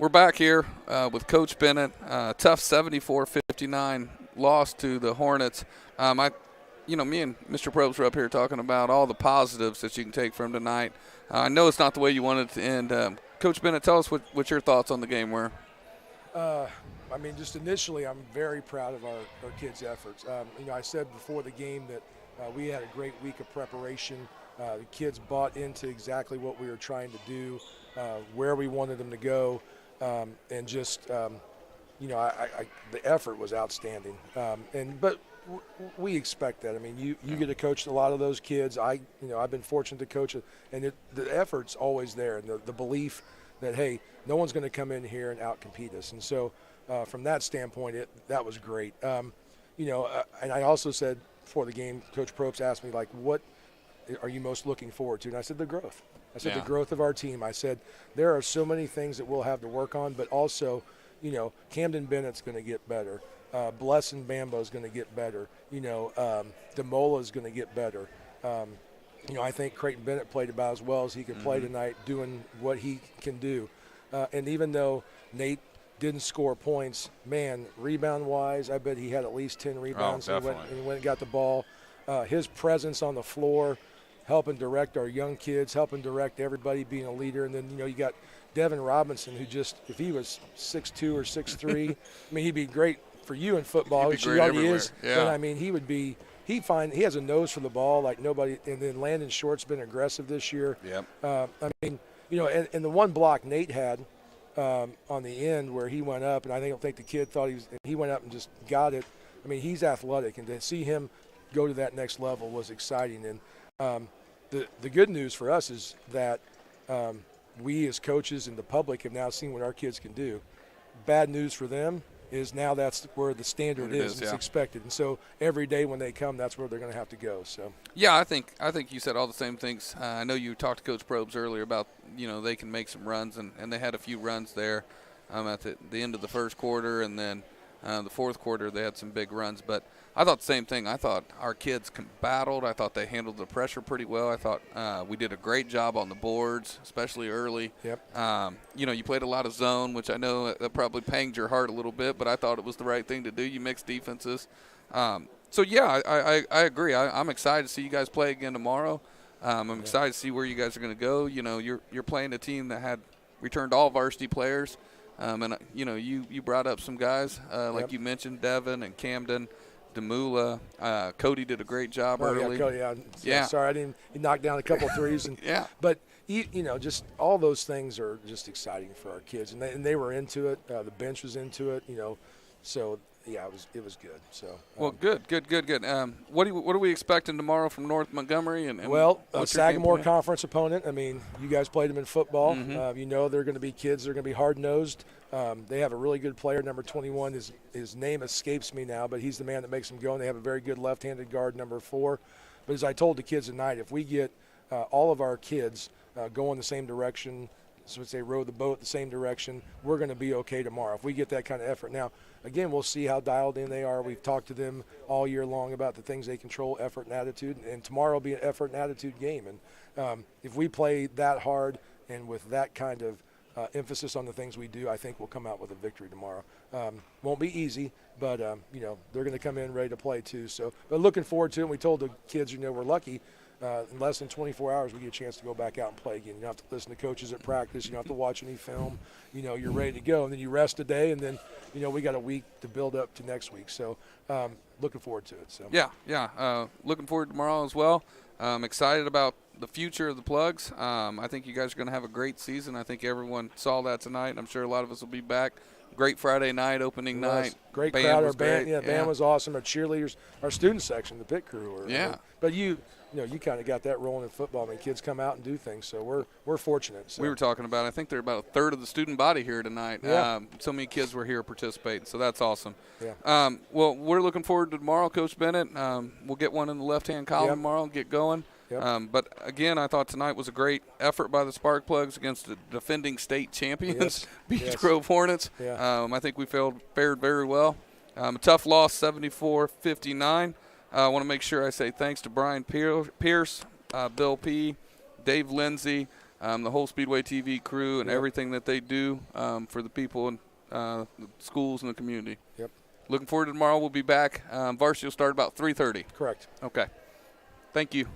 We're back here with Coach Bennett. Tough 74-59 loss to the Hornets. Me and Mr. Probst were up here talking about all the positives that you can take from tonight. I know it's not the way you wanted it to end. Coach Bennett, tell us what your thoughts on the game were. Just initially, I'm very proud of our kids' efforts. I said before the game that we had a great week of preparation. The kids bought into exactly what we were trying to do, where we wanted them to go, and just, the effort was outstanding. But we expect that. I mean, you get to coach a lot of those kids. I've been fortunate to coach it, and the effort's always there, and the belief that, hey, no one's going to come in here and outcompete us. And so from that standpoint, that was great. And I also said before the game, Coach Probst asked me, like, what are you most looking forward to? And I said the growth. I said the growth of our team. I said there are so many things that we'll have to work on, but also, Camden Bennett's going to get better. Bless and Bambo's going to get better. Demola's going to get better. I think Creighton Bennett played about as well as he could play tonight, doing what he can do. And even though Nate didn't score points, man, rebound-wise, I bet he had at least 10 rebounds. Oh, he went and got the ball. His presence on the floor, helping direct our young kids, helping direct everybody, being a leader. And then, you got Devin Robinson, who just, if he was 6'2" or 6'3", he'd be great for you in football, which he already is. Yeah. But, he would be – he has a nose for the ball like nobody. And then Landon Short's been aggressive this year. Yep. And the one block Nate had on the end where he went up, and I don't think the kid thought he went up and just got it. He's athletic, and to see him go to that next level was exciting. And the good news for us is that we as coaches and the public have now seen what our kids can do. Bad news for them is now that's where the standard is. It's expected. And so every day when they come, that's where they're going to have to go. So yeah, I think you said all the same things. I know you talked to Coach Probst earlier about, they can make some runs, and they had a few runs there at the end of the first quarter, and then the fourth quarter they had some big runs. But I thought the same thing. I thought our kids battled. I thought they handled the pressure pretty well. I thought we did a great job on the boards, especially early. Yep. You played a lot of zone, which I know that probably panged your heart a little bit, but I thought it was the right thing to do. You mixed defenses. I agree. I'm excited to see you guys play again tomorrow. I'm excited to see where you guys are going to go. You're playing a team that had returned all varsity players. You brought up some guys like you mentioned, Devin and Camden. Demula, Cody did a great job early. Yeah, Cody, sorry, I didn't. He knocked down a couple of threes, and but just all those things are just exciting for our kids, and they were into it. The bench was into it, So yeah, it was good. So well, good. What are we expecting tomorrow from North Montgomery? And Sagamore Conference opponent. You guys played them in football. They're going to be kids. They're going to be hard nosed. They have a really good player, number 21. His name escapes me now, but he's the man that makes them go. And they have a very good left-handed guard, number 4. But as I told the kids tonight, if we get all of our kids going the same direction, so they row the boat the same direction, we're going to be okay tomorrow. If we get that kind of effort. Now, again, we'll see how dialed in they are. We've talked to them all year long about the things they control, effort and attitude. And tomorrow will be an effort and attitude game. And if we play that hard and with that kind of emphasis on the things we do, I think we'll come out with a victory tomorrow. Won't be easy, but they're going to come in ready to play too. So, but looking forward to it. And we told the kids, we're lucky. In less than 24 hours, we get a chance to go back out and play again. You don't have to listen to coaches at practice. You don't have to watch any film. You're ready to go, and then you rest a day, and then we got a week to build up to next week. So, looking forward to it. So looking forward to tomorrow as well. Excited about the future of the Plugs. I think you guys are going to have a great season. I think everyone saw that tonight, and I'm sure a lot of us will be back. Great Friday night, opening night. Great crowd. Our band, band was awesome. Our cheerleaders, our student section, the pit crew were. But you kind of got that rolling in football. Kids come out and do things, so we're fortunate. So. We were talking about, I think they're about a third of the student body here tonight. Yeah. So many kids were here participating, so that's awesome. Yeah. Well, we're looking forward to tomorrow, Coach Bennett. We'll get one in the left-hand column tomorrow and get going. Yep. But, again, I thought tonight was a great effort by the Spark Plugs against the defending state champions, Beech Grove Hornets. Yeah. I think we fared very well. A tough loss, 74-59. I want to make sure I say thanks to Brian Pierce, Bill P., Dave Lindsay, the whole Speedway TV crew and everything that they do for the people in the schools and the community. Yep. Looking forward to tomorrow. We'll be back. Varsity will start about 3:30. Correct. Okay. Thank you.